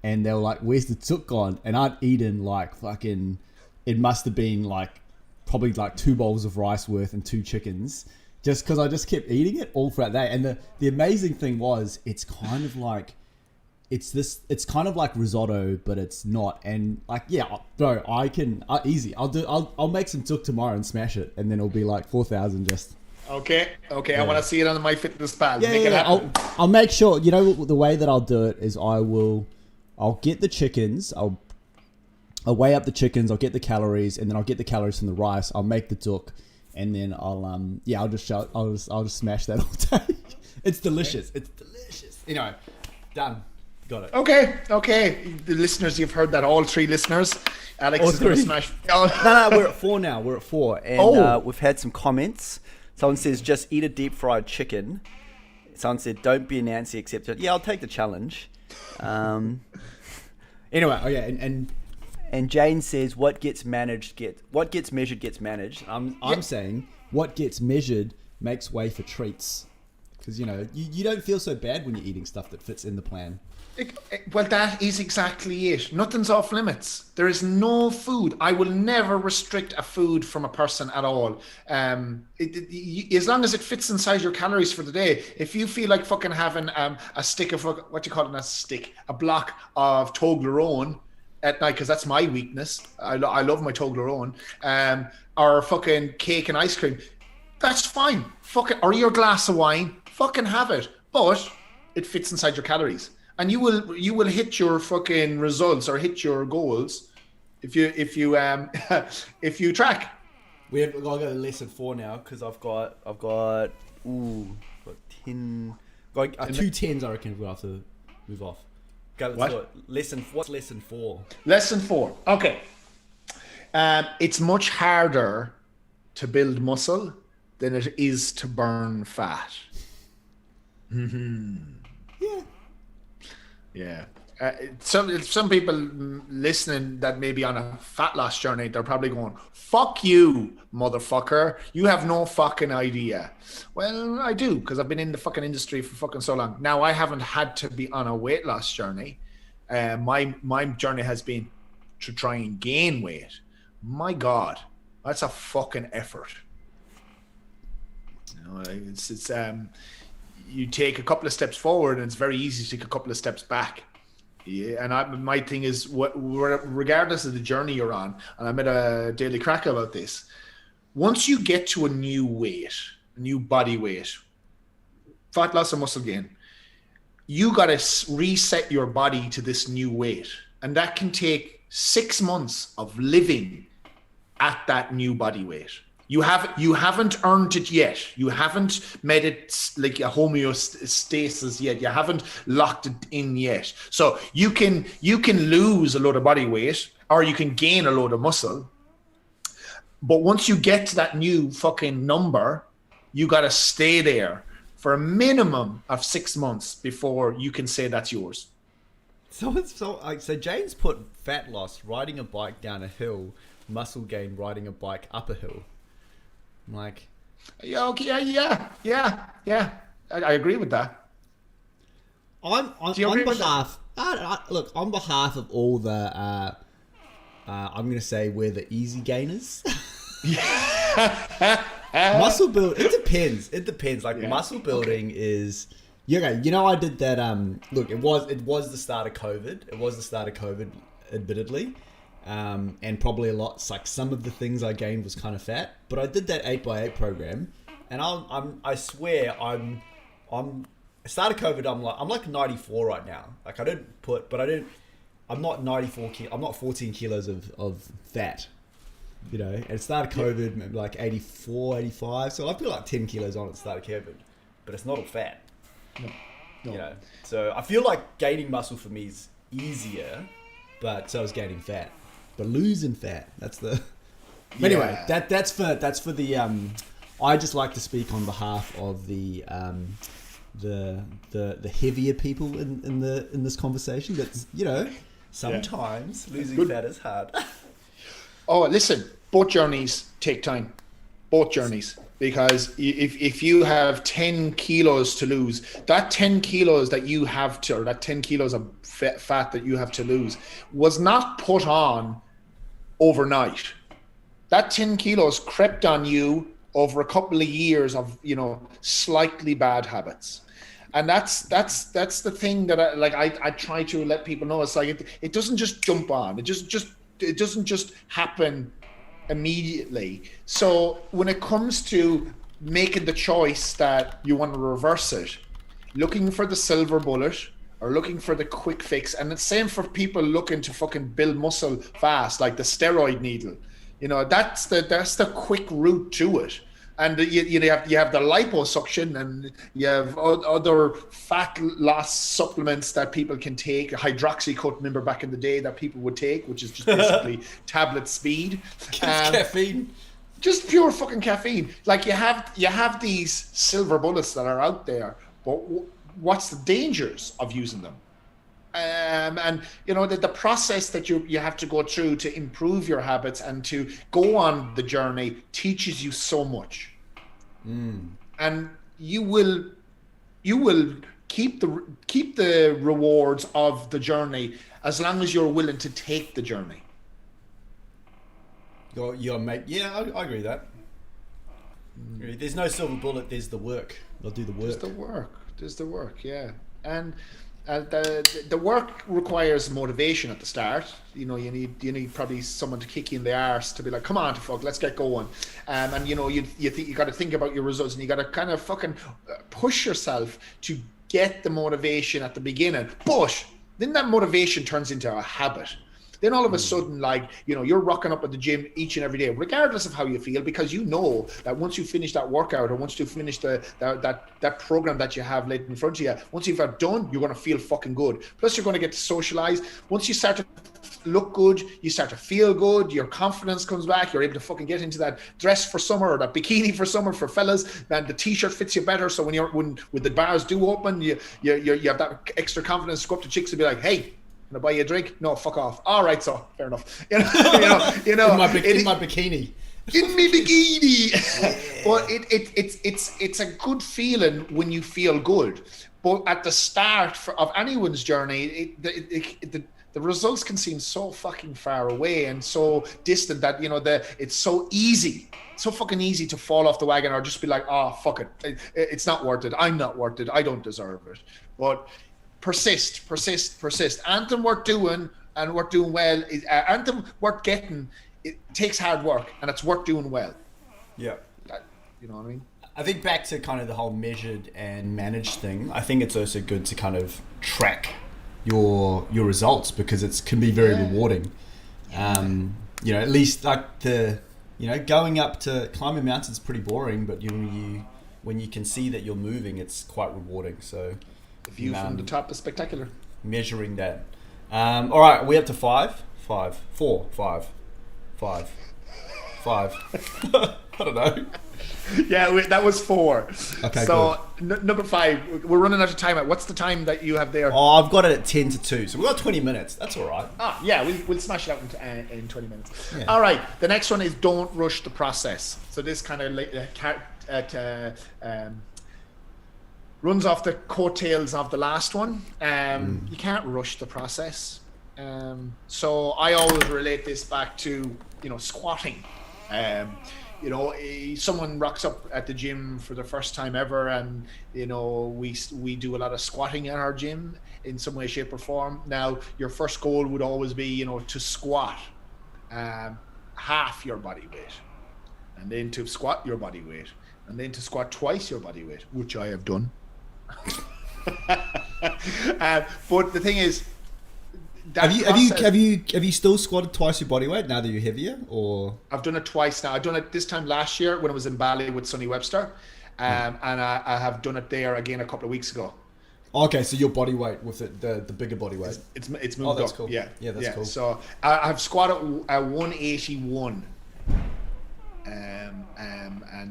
and they were like, "Where's the zuk gone?" And I'd eaten like fucking, it must have been like probably like 2 bowls of rice worth and 2 chickens, just because I just kept eating it all throughout the day. And the amazing thing was, it's kind of like. It's kind of like risotto, but it's not. And like, yeah, bro, I can easy. I'll make some tuk tomorrow and smash it, and then it'll be like 4,000 just. Okay. Yeah. I want to see it on my fitness pal. Yeah. I'll make sure. You know, the way that I'll do it is I'll get the chickens. I'll weigh up the chickens. I'll get the calories, and then I'll get the calories from the rice. I'll make the tuk, and then I'll just smash that all day. It's delicious. It's delicious. Anyway, done. Got it. Okay. The listeners, you've heard that. All 3 listeners. Alex is going to smash. Oh. No, we're at 4 now. We're at 4. And we've had some comments. Someone says, just eat a deep fried chicken. Someone said, don't be a Nancy, accept it. Yeah, I'll take the challenge. Anyway, and Jane says, what gets measured gets managed. I'm saying what gets measured makes way for treats. Because, you don't feel so bad when you're eating stuff that fits in the plan. Well, that is exactly it. Nothing's off limits. There is no food. I will never restrict a food from a person at all. As long as it fits inside your calories for the day. If you feel like fucking having a stick of, what do you call it, a stick? A block of Toblerone at night, because that's my weakness. I love my Toblerone. Or fucking cake and ice cream. That's fine. Or your glass of wine. Fucking have it. But it fits inside your calories. And you will hit your fucking results or hit your goals if you if you track. I've got to go to lesson 4 now because I've got 10. Got 2 10s. I reckon we'll have to move off. Go, let's do it. What's lesson 4? Lesson 4. Okay. It's much harder to build muscle than it is to burn fat. Yeah. Some people listening that may be on a fat loss journey, they're probably going, fuck you, motherfucker. You have no fucking idea. Well, I do, because I've been in the fucking industry for fucking so long. Now, I haven't had to be on a weight loss journey. My journey has been to try and gain weight. My God, that's a fucking effort. It's you take a couple of steps forward and it's very easy to take a couple of steps back. Yeah, and my thing is, regardless of the journey you're on, and I met a Daily Craic about this, once you get to a new weight, a new body weight, fat loss or muscle gain, you got to reset your body to this new weight. And that can take 6 months of living at that new body weight. You haven't earned it yet. You haven't made it like a homeostasis yet. You haven't locked it in yet. So you can lose a load of body weight or you can gain a load of muscle. But once you get to that new fucking number, you got to stay there for a minimum of 6 months before you can say that's yours. So James put fat loss riding a bike down a hill, muscle gain riding a bike up a hill. Like, yeah, okay, yeah. I agree with that. On behalf of all the, I'm gonna say we're the easy gainers. Muscle build. It depends. Like muscle building is. I did that. Look, it was the start of COVID. Admittedly. And probably a lot, like some of the things I gained was kind of fat, but I did that 8x8 program, and I swear I'm start of COVID, I'm like 94 right now. Like I'm not 94 I'm not 14 kilos of fat, you know. And it started COVID maybe like 84, 85. So I feel like 10 kilos on at the start of COVID, but it's not all fat. No. You know, so I feel like gaining muscle for me is easier, but so is gaining fat. But losing fat, that's the... Anyway, that's for the I just like to speak on behalf of the heavier people in this conversation. That's, you know, sometimes losing fat is hard. Oh, listen, both journeys take time. Both journeys. Because if you have 10 kilos to lose, that 10 kilos that you have to, or that 10 kilos of fat that you have to lose was not put on overnight. That 10 kilos crept on you over a couple of years of, you know, slightly bad habits. And that's the thing that I try to let people know. It's like, it doesn't just jump on. It doesn't just happen immediately. So when it comes to making the choice that you want to reverse it, looking for the silver bullet or looking for the quick fix, and it's same for people looking to fucking build muscle fast, like the steroid needle, you know, that's the quick route to it. And you have the liposuction, and you have other fat loss supplements that people can take. Hydroxycut, remember back in the day, that people would take, which is just basically tablet speed. Caffeine. Just pure fucking caffeine. Like you have these silver bullets that are out there, but what's the dangers of using them? And you know, the process that you have to go through to improve your habits and to go on the journey teaches you so much. And you will keep the rewards of the journey as long as you're willing to take the journey. Your mate, yeah, I agree with that. There's no silver bullet. There's the work. They'll do the work. There's the work. Yeah, and the work requires motivation at the start. You know, you need probably someone to kick you in the arse to be like, come on, fuck, let's get going. And you know, you got to think about your results, and you got to kind of fucking push yourself to get the motivation at the beginning. But then that motivation turns into a habit. Then all of a sudden, like, you know, you're rocking up at the gym each and every day, regardless of how you feel, because you know that once you finish that workout, or once you finish that program that you have laid in front of you, once you've got done, you're going to feel fucking good. Plus, you're going to get to socialize. Once you start to look good, you start to feel good, your confidence comes back, you're able to fucking get into that dress for summer, or that bikini for summer for fellas, and the t-shirt fits you better. So when the bars do open, you have that extra confidence to go up to chicks and be like, hey, can I buy you a drink? No, fuck off. All right, so fair enough. You know, in my bikini. In my bikini. Yeah. But it's a good feeling when you feel good. But at the start of anyone's journey, the results can seem so fucking far away and so distant that, you know, it's so fucking easy to fall off the wagon, or just be like, oh, fuck it. It's not worth it. I'm not worth it. I don't deserve it. But persist. Anything worth doing and worth doing well is anything worth getting. It takes hard work, and it's worth doing well. Yeah, you know what I mean. I think back to kind of the whole measured and managed thing. I think it's also good to kind of track your results, because it can be very rewarding. You know, at least like going up to climbing mountains is pretty boring, but when you can see that you're moving, it's quite rewarding. So. The view from the top is spectacular. Measuring that. All right, we're up to five. I don't know. Yeah, that was 4. Okay, so number 5, we're running out of time. What's the time that you have there? Oh, I've got it at 10 to 2, so we've got 20 minutes. That's all right. Yeah, we'll smash it out in 20 minutes. Yeah. All right, the next one is don't rush the process. So this kind of runs off the coattails of the last one. You can't rush the process. So I always relate this back to, you know, squatting. You know, someone rocks up at the gym for the first time ever, and, you know, we do a lot of squatting in our gym in some way, shape or form. Now, your first goal would always be, you know, to squat half your body weight, and then to squat your body weight, and then to squat twice your body weight, which I have done. But the thing is, have you still squatted twice your body weight now that you're heavier, or? I've done it twice now. I've done it this time last year when I was in Bali with Sonny Webster, and I have done it there again a couple of weeks ago. Okay, so your body weight with the bigger body weight. It's moved that's up. Cool. Yeah, that's cool. So I've squatted a 181, and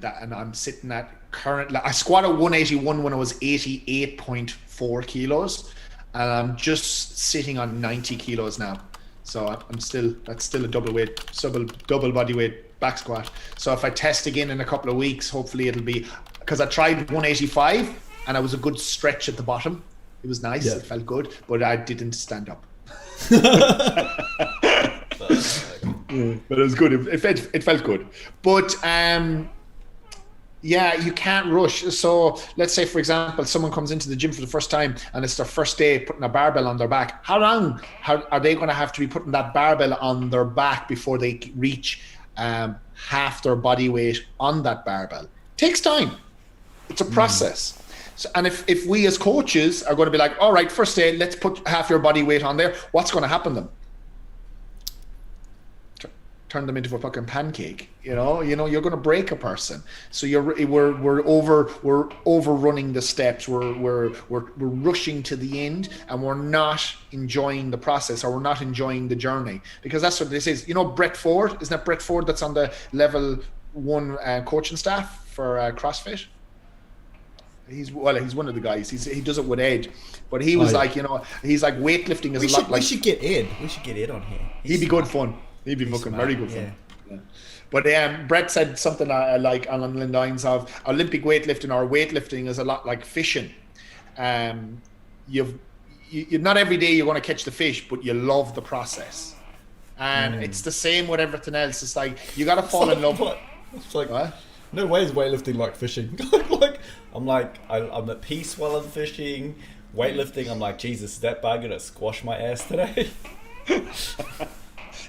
I'm sitting at currently. I squatted 181 when I was 88.4 kilos, and I'm just sitting on 90 kilos now. So that's still a double body weight back squat. So if I test again in a couple of weeks, hopefully it'll be, because I tried 185 and I was a good stretch at the bottom. It was nice. Yeah. It felt good, but I didn't stand up. But it was good. It felt good. But yeah, you can't rush. So let's say, for example, someone comes into the gym for the first time and it's their first day putting a barbell on their back. How long are they going to have to be putting that barbell on their back before they reach half their body weight on that barbell? It takes time. It's a process. So, and if we as coaches are going to be like, all right, first day, let's put half your body weight on there, what's going to happen to them? Turn them into a fucking pancake. You know, you're going to break a person. So we're overrunning the steps. We're rushing to the end, and we're not enjoying the process, or we're not enjoying the journey, because that's what this is. You know, Brett Ford, isn't that Brett Ford that's on the level 1 coaching staff for CrossFit? He's one of the guys. He does it with Ed, but he was like, he's like, weightlifting is a lot like. We should get Ed. We should get Ed on here. He'd be good fun. He'd be fucking very good fun. Yeah. But Brett said something like along the lines of Olympic weightlifting or weightlifting is a lot like fishing. You not every day you're going to catch the fish, but you love the process. And it's the same with everything else. It's like you got to fall in love. It's like what? No way is weightlifting like fishing. I'm at peace while I'm fishing. Weightlifting, I'm like, Jesus, is that bar gonna squash my ass today?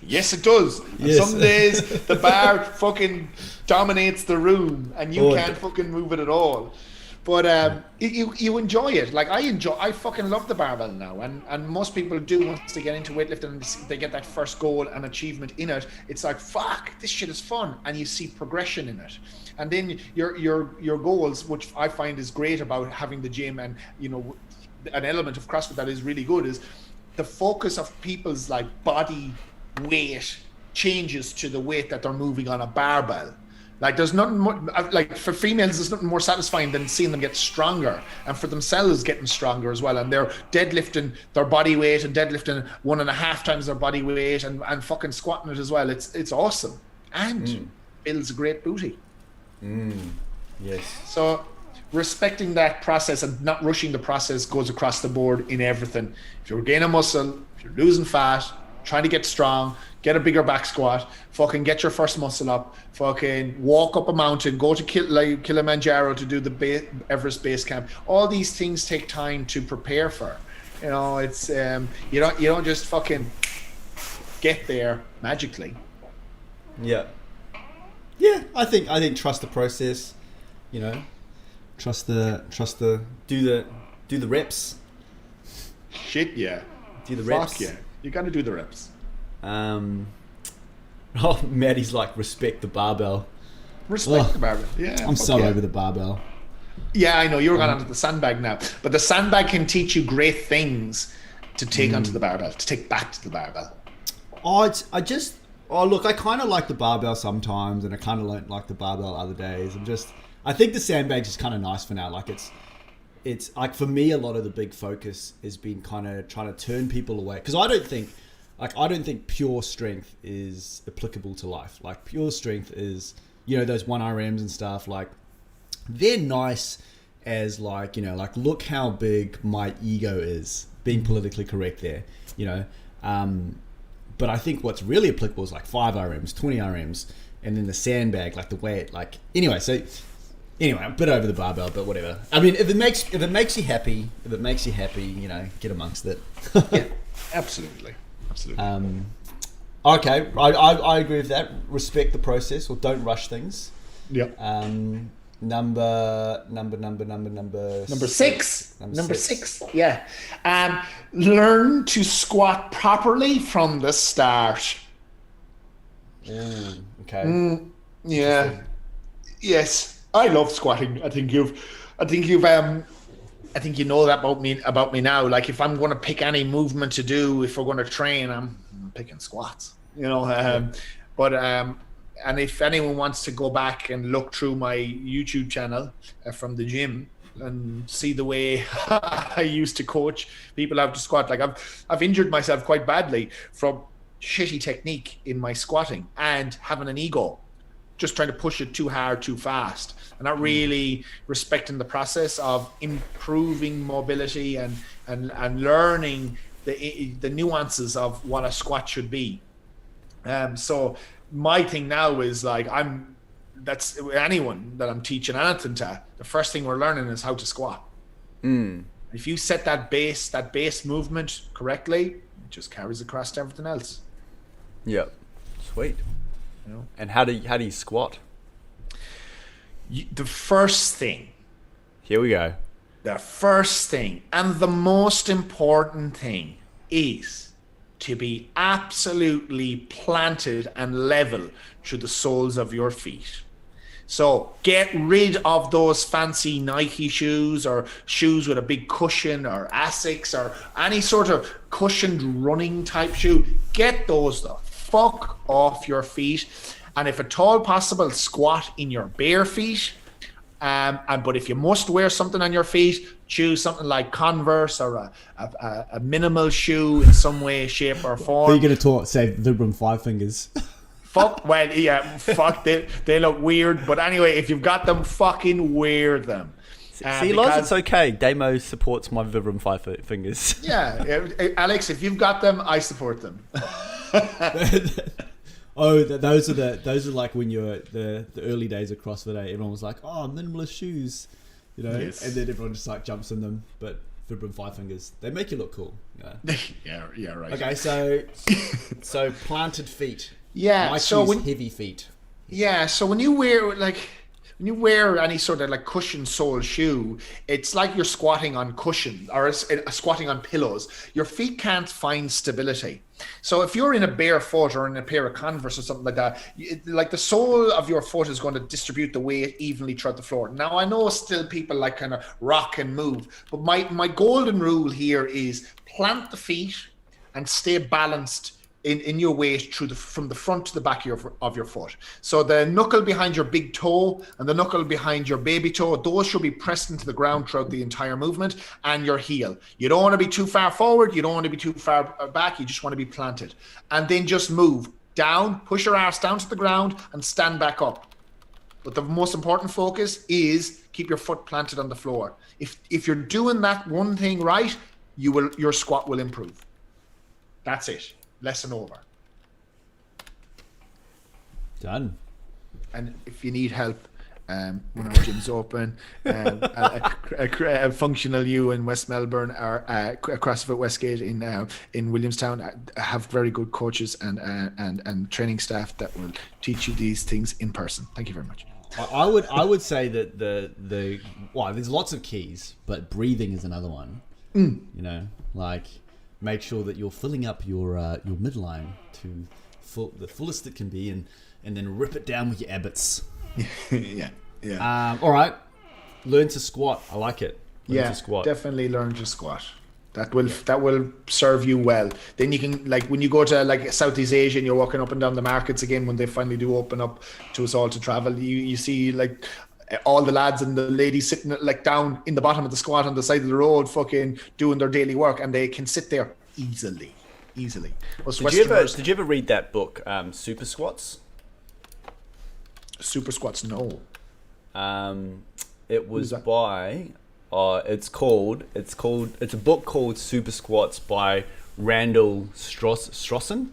Yes, it does. Yes. And some days the bar fucking dominates the room and you can't fucking move it at all. But you enjoy it. Like I fucking love the barbell now, and most people do once they get into weightlifting and they get that first goal and achievement in it. It's like, fuck, this shit is fun, and you see progression in it. And then your goals, which I find is great about having the gym, and an element of CrossFit that is really good is the focus of people's like body weight changes to the weight that they're moving on a barbell. Like there's nothing more, like for females, there's nothing more satisfying than seeing them get stronger, and for themselves getting stronger as well. And they're deadlifting their body weight and deadlifting 1.5 times their body weight and fucking squatting it as well. It's awesome, and builds a great booty. Yes. So respecting that process and not rushing the process goes across the board in everything. If you're gaining muscle, if you're losing fat, trying to get strong, get a bigger back squat, fucking get your first muscle up, fucking walk up a mountain, go to Kilimanjaro to do the Everest base camp. All these things take time to prepare for. It's you don't just fucking get there magically. Yeah, I think trust the process. Trust the do the reps. Shit, yeah. Do the reps. Fuck yeah. You got to do the reps. Maddie's like, respect the barbell. Respect the barbell. Yeah. I'm so over the barbell. Yeah, I know. You're going onto the sandbag now. But the sandbag can teach you great things to take onto the barbell, to take back to the barbell. Look, I kind of like the barbell sometimes, and I kind of don't like the barbell other days. I think the sandbag's just kind of nice for now. Like it's like, for me, a lot of the big focus has been kind of trying to turn people away, because I don't think pure strength is applicable to life. Like pure strength is, those 1RMs and stuff, like they're nice as like, like look how big my ego is, being politically correct there, but I think what's really applicable is like 5RMs, 20RMs, and then the sandbag, like the weight, like anyway, I'm a bit over the barbell, but whatever. I mean, if it makes you happy, get amongst it. Yeah, absolutely. Okay, I agree with that. Respect the process, or don't rush things. Yeah. Number six. Number six. Yeah. Learn to squat properly from the start. Okay. Yeah. Yes. I love squatting. I think you know that about me now. Like, if I'm going to pick any movement to do, if we're going to train, I'm picking squats. And if anyone wants to go back and look through my YouTube channel from the gym and see the way I used to coach people how to squat, like I've injured myself quite badly from shitty technique in my squatting and having an ego, just trying to push it too hard, too fast, and not really respecting the process of improving mobility and learning the nuances of what a squat should be. So my thing now is like, that's anyone that I'm teaching anything to, the first thing we're learning is how to squat. If you set that base movement correctly, it just carries across to everything else. Yep. Sweet. And how do you squat? The first thing. Here we go. The first thing and the most important thing is to be absolutely planted and level to the soles of your feet. So get rid of those fancy Nike shoes or shoes with a big cushion or Asics or any sort of cushioned running type shoe. Get those the fuck off your feet. And if at all possible, squat in your bare feet. But if you must wear something on your feet, choose something like Converse or a minimal shoe in some way, shape, or form. Are you going to say Vibram 5 fingers? Fuck, well, yeah, fuck, they look weird. But anyway, if you've got them, fucking wear them. See, Loz, it's okay. Damo supports my Vibram 5 fingers. Yeah, Alex, if you've got them, I support them. Oh, those are like when you're the early days of CrossFit. Everyone was like, "Oh, minimalist shoes," Yes. and then everyone just like jumps in them. But Vibram 5 fingers, they make you look cool. Yeah, right. Okay, so planted feet. Yeah, I so choose heavy feet. Yeah, so when you wear any sort of like cushion sole shoe, it's like you're squatting on cushion or squatting on pillows. Your feet can't find stability. So if you're in a bare foot or in a pair of Converse or something like that, like the sole of your foot is going to distribute the weight evenly throughout the floor. Now, I know still people like kind of rock and move, but my golden rule here is plant the feet and stay balanced in your weight from the front to the back of your foot. So the knuckle behind your big toe and the knuckle behind your baby toe, those should be pressed into the ground throughout the entire movement, and your heel. You don't want to be too far forward, you don't want to be too far back, you just want to be planted. And then just move down, push your arse down to the ground and stand back up. But the most important focus is keep your foot planted on the floor. If you're doing that one thing right, your squat will improve. That's it. Lesson over. Done. And if you need help, when our gym's open, a Functional U in West Melbourne or CrossFit Westgate in Williamstown have very good coaches and training staff that will teach you these things in person. Thank you very much. I would say that there's lots of keys, but breathing is another one. Like, make sure that you're filling up your midline to the fullest it can be, and then rip it down with your abbots. Yeah. All right, learn to squat. I like it. Learn to squat. Definitely learn to squat. That will serve you well. Then you can, like, when you go to like Southeast Asia and you're walking up and down the markets again, when they finally do open up to us all to travel, you see like all the lads and the ladies sitting like down in the bottom of the squat on the side of the road, fucking doing their daily work, and they can sit there easily. Did you ever read that book, Super Squats? Super Squats? No. It was by. It's a book called Super Squats by Randall Strawson,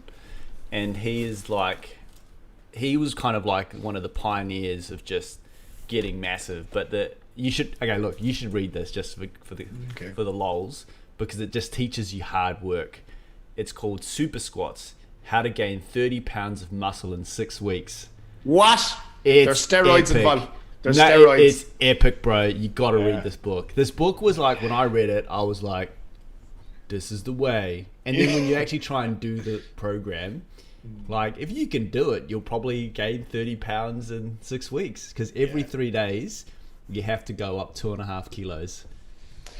and he was kind of like one of the pioneers of just getting massive. But you should read this just for the lols, because it just teaches you hard work. It's called Super Squats: How to Gain 30 Pounds of Muscle in 6 Weeks. What? There's steroids involved. There's No, steroids. it's epic, bro. You got to read this book. This book was like, when I read it, I was like, this is the way. And then when you actually try and do the program, like, if you can do it, you'll probably gain 30 pounds in 6 weeks. Because every 3 days, you have to go up 2.5 kilos.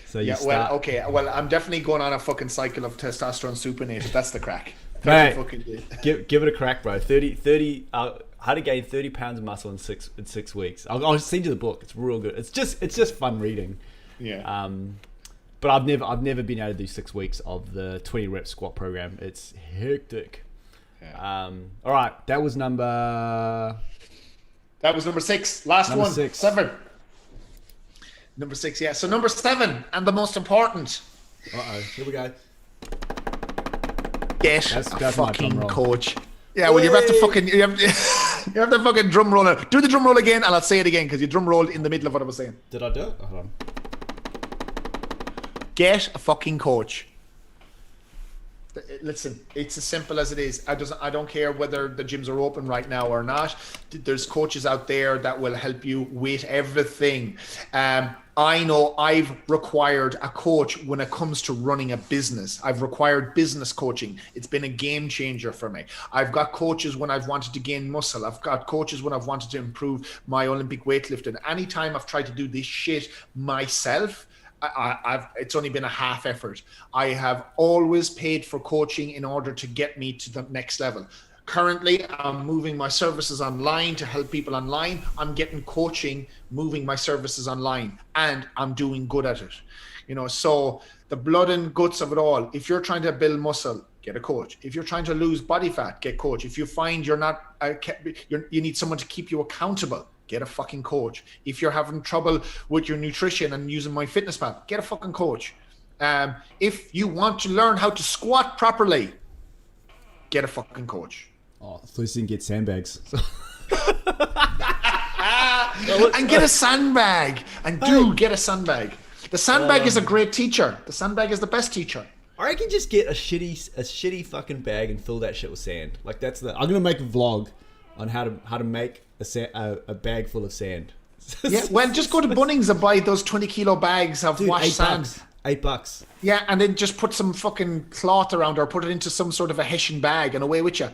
So you start... well, okay. Well, I'm definitely going on a fucking cycle of testosterone supinated. That's the crack. Mate, fucking give it a crack, bro. 30 how to gain 30 pounds of muscle in 6 weeks. I'll send you the book. It's real good. It's just fun reading. Yeah. But I've never been able to do 6 weeks of the 20 rep squat program. It's hectic. Yeah. All right, that was number 6. Last number one. 6. 7. Number 6, yeah. So number 7, and the most important. Here we go. Get That's a my drum fucking roll. coach. Yeah, well, you have to fucking you have to fucking drum roll it. Do the drum roll again, and I'll say it again because you drum rolled in the middle of what I was saying. Did I do it? Hold on. Get a fucking coach. Listen, it's as simple as it is. I don't care whether the gyms are open right now or not. There's coaches out there that will help you with everything. I know I've required a coach when it comes to running a business. I've required business coaching. It's been a game changer for me. I've got coaches when I've wanted to gain muscle. I've got coaches when I've wanted to improve my Olympic weightlifting. Anytime I've tried to do this shit myself, it's only been a half effort. I have always paid for coaching in order to get me to the next level. Currently, I'm moving my services online to help people online. I'm getting coaching, moving my services online, and I'm doing good at it. So the blood and guts of it all. If you're trying to build muscle, get a coach. If you're trying to lose body fat, get coach. If you find you're not, you need someone to keep you accountable, get a fucking coach. If you're having trouble with your nutrition and using MyFitnessPal, get a fucking coach. If you want to learn how to squat properly, get a fucking coach. Oh, please didn't get sandbags. And get a sandbag. And get a sandbag. The sandbag is a great teacher. The sandbag is the best teacher. I reckon just get a shitty fucking bag and fill that shit with sand. Like I'm gonna make a vlog on how to make a bag full of sand. Yeah, well, just go to Bunnings and buy those 20-kilo bags of washed sand. $8. Yeah, and then just put some fucking cloth around or put it into some sort of a Hessian bag and away with you.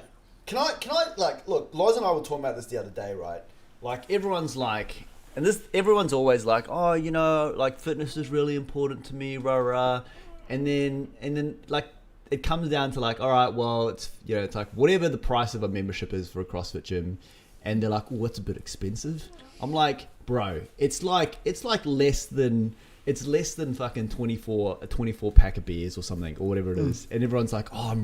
Can I like look? Loz and I were talking about this the other day, right? Like everyone's like, everyone's always like, oh, like fitness is really important to me, rah rah, and then like it comes down to like, all right, well, it's it's like whatever the price of a membership is for a CrossFit gym, and they're like, well, it's a bit expensive. I'm like, bro, it's like less than fucking 24 pack of beers or something or whatever it is, and everyone's like, oh,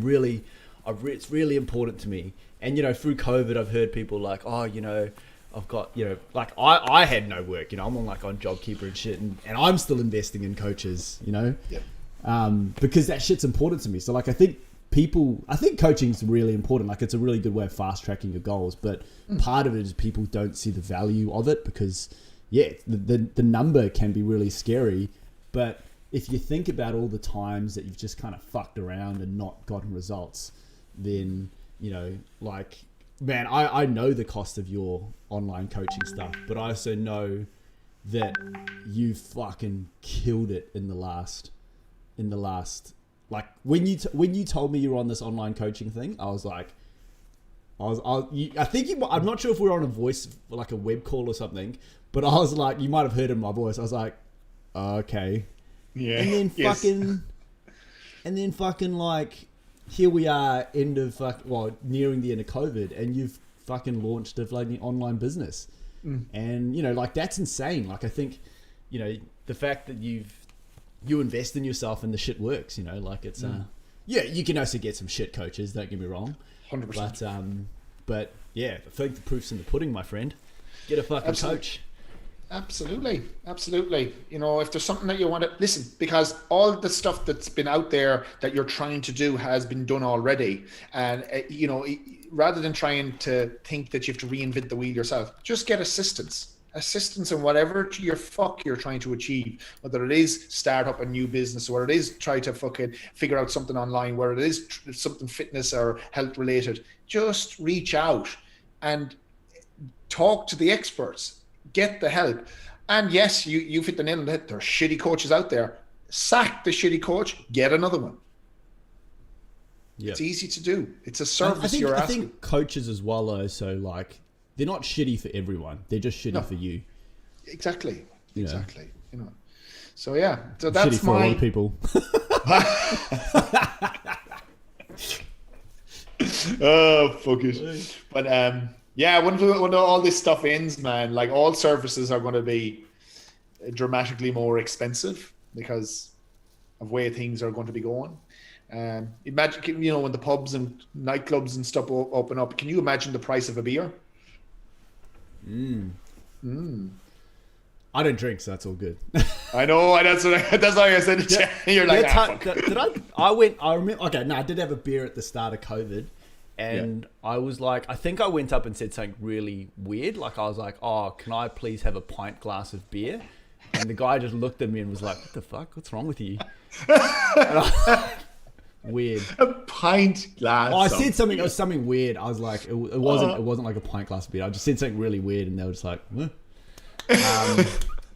it's really important to me. And through COVID, I've heard people like, oh, I've got like I had no work, I'm on JobKeeper and shit, and I'm still investing in coaches, Yep. because that shit's important to me. So like I think coaching's really important. Like it's a really good way of fast tracking your goals, but part of it is people don't see the value of it because the number can be really scary. But if you think about all the times that you've just kind of fucked around and not gotten results, then like, man, I know the cost of your online coaching stuff, but I also know that you fucking killed it in the last like when you told me you were on this online coaching thing, I was like, I'm not sure if we were on a voice, like a web call or something, but I was like, you might have heard in my voice. I was like, okay. Yeah. And then fucking like, here we are nearing the end of COVID, and you've fucking launched a fucking online business. And like that's insane. Like I think, the fact that you invest in yourself and the shit works, like it's you can also get some shit coaches, don't get me wrong. 100%. But yeah, I think the proof's in the pudding, my friend. Get a fucking coach. Absolutely. If there's something that you want to listen, because all the stuff that's been out there that you're trying to do has been done already. And, rather than trying to think that you have to reinvent the wheel yourself, just get assistance in whatever you're trying to achieve, whether it is start up a new business, or it is try to fucking figure out something online, where it is something fitness or health related. Just reach out and talk to the experts. Get the help. And yes, you've hit the nail on the head. There are shitty coaches out there. Sack the shitty coach, get another one. Yep. It's easy to do. It's a service you're asking. I think coaches as well, though, so like, they're not shitty for everyone. They're just shitty for you. Exactly. You know. Exactly. You know. So yeah. So that's shitty for a lot of people. Oh, fuck it. But yeah, when all this stuff ends, man, like all services are going to be dramatically more expensive because of where things are going to be going. Imagine, you know, when the pubs and nightclubs and stuff open up, can you imagine the price of a beer? I don't drink, so that's all good. I know, that's why I said it. Yeah. You're like, fuck. I remember. Okay, no, I did have a beer at the start of COVID, and I was like, I think I went up and said something really weird. Like I was like, "Oh, can I please have a pint glass of beer?" And the guy just looked at me and was like, "What the fuck? What's wrong with you?" Weird. A pint glass. Oh, I said something. It was something weird. I was like, it wasn't like a pint glass of beer. I just said something really weird, and they were just like, "Huh?"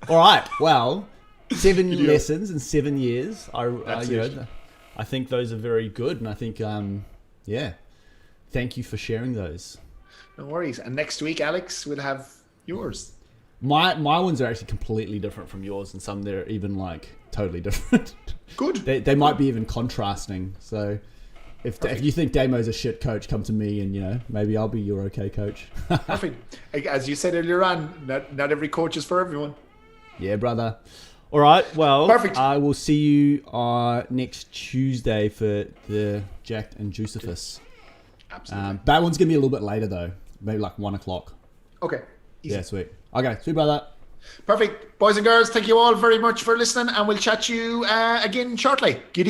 All right. Well, 7 lessons in 7 years. I think those are very good, and I think thank you for sharing those. No worries. And next week, Alex, we'll have yours. My ones are actually completely different from yours, and some they're even like totally different. Good. They might be even contrasting. So if you think Damo's a shit coach, come to me, and maybe I'll be your okay coach. Perfect. As you said earlier on, not every coach is for everyone. Yeah, brother. All right. Well, perfect. I will see you next Tuesday for the Jacked and Juicifus. Absolutely. That one's gonna be a little bit later though, maybe like 1 o'clock. Okay. Easy. Yeah, sweet. Okay, sweet, brother. Perfect. Boys and girls, thank you all very much for listening, and we'll chat to you again shortly. Giddy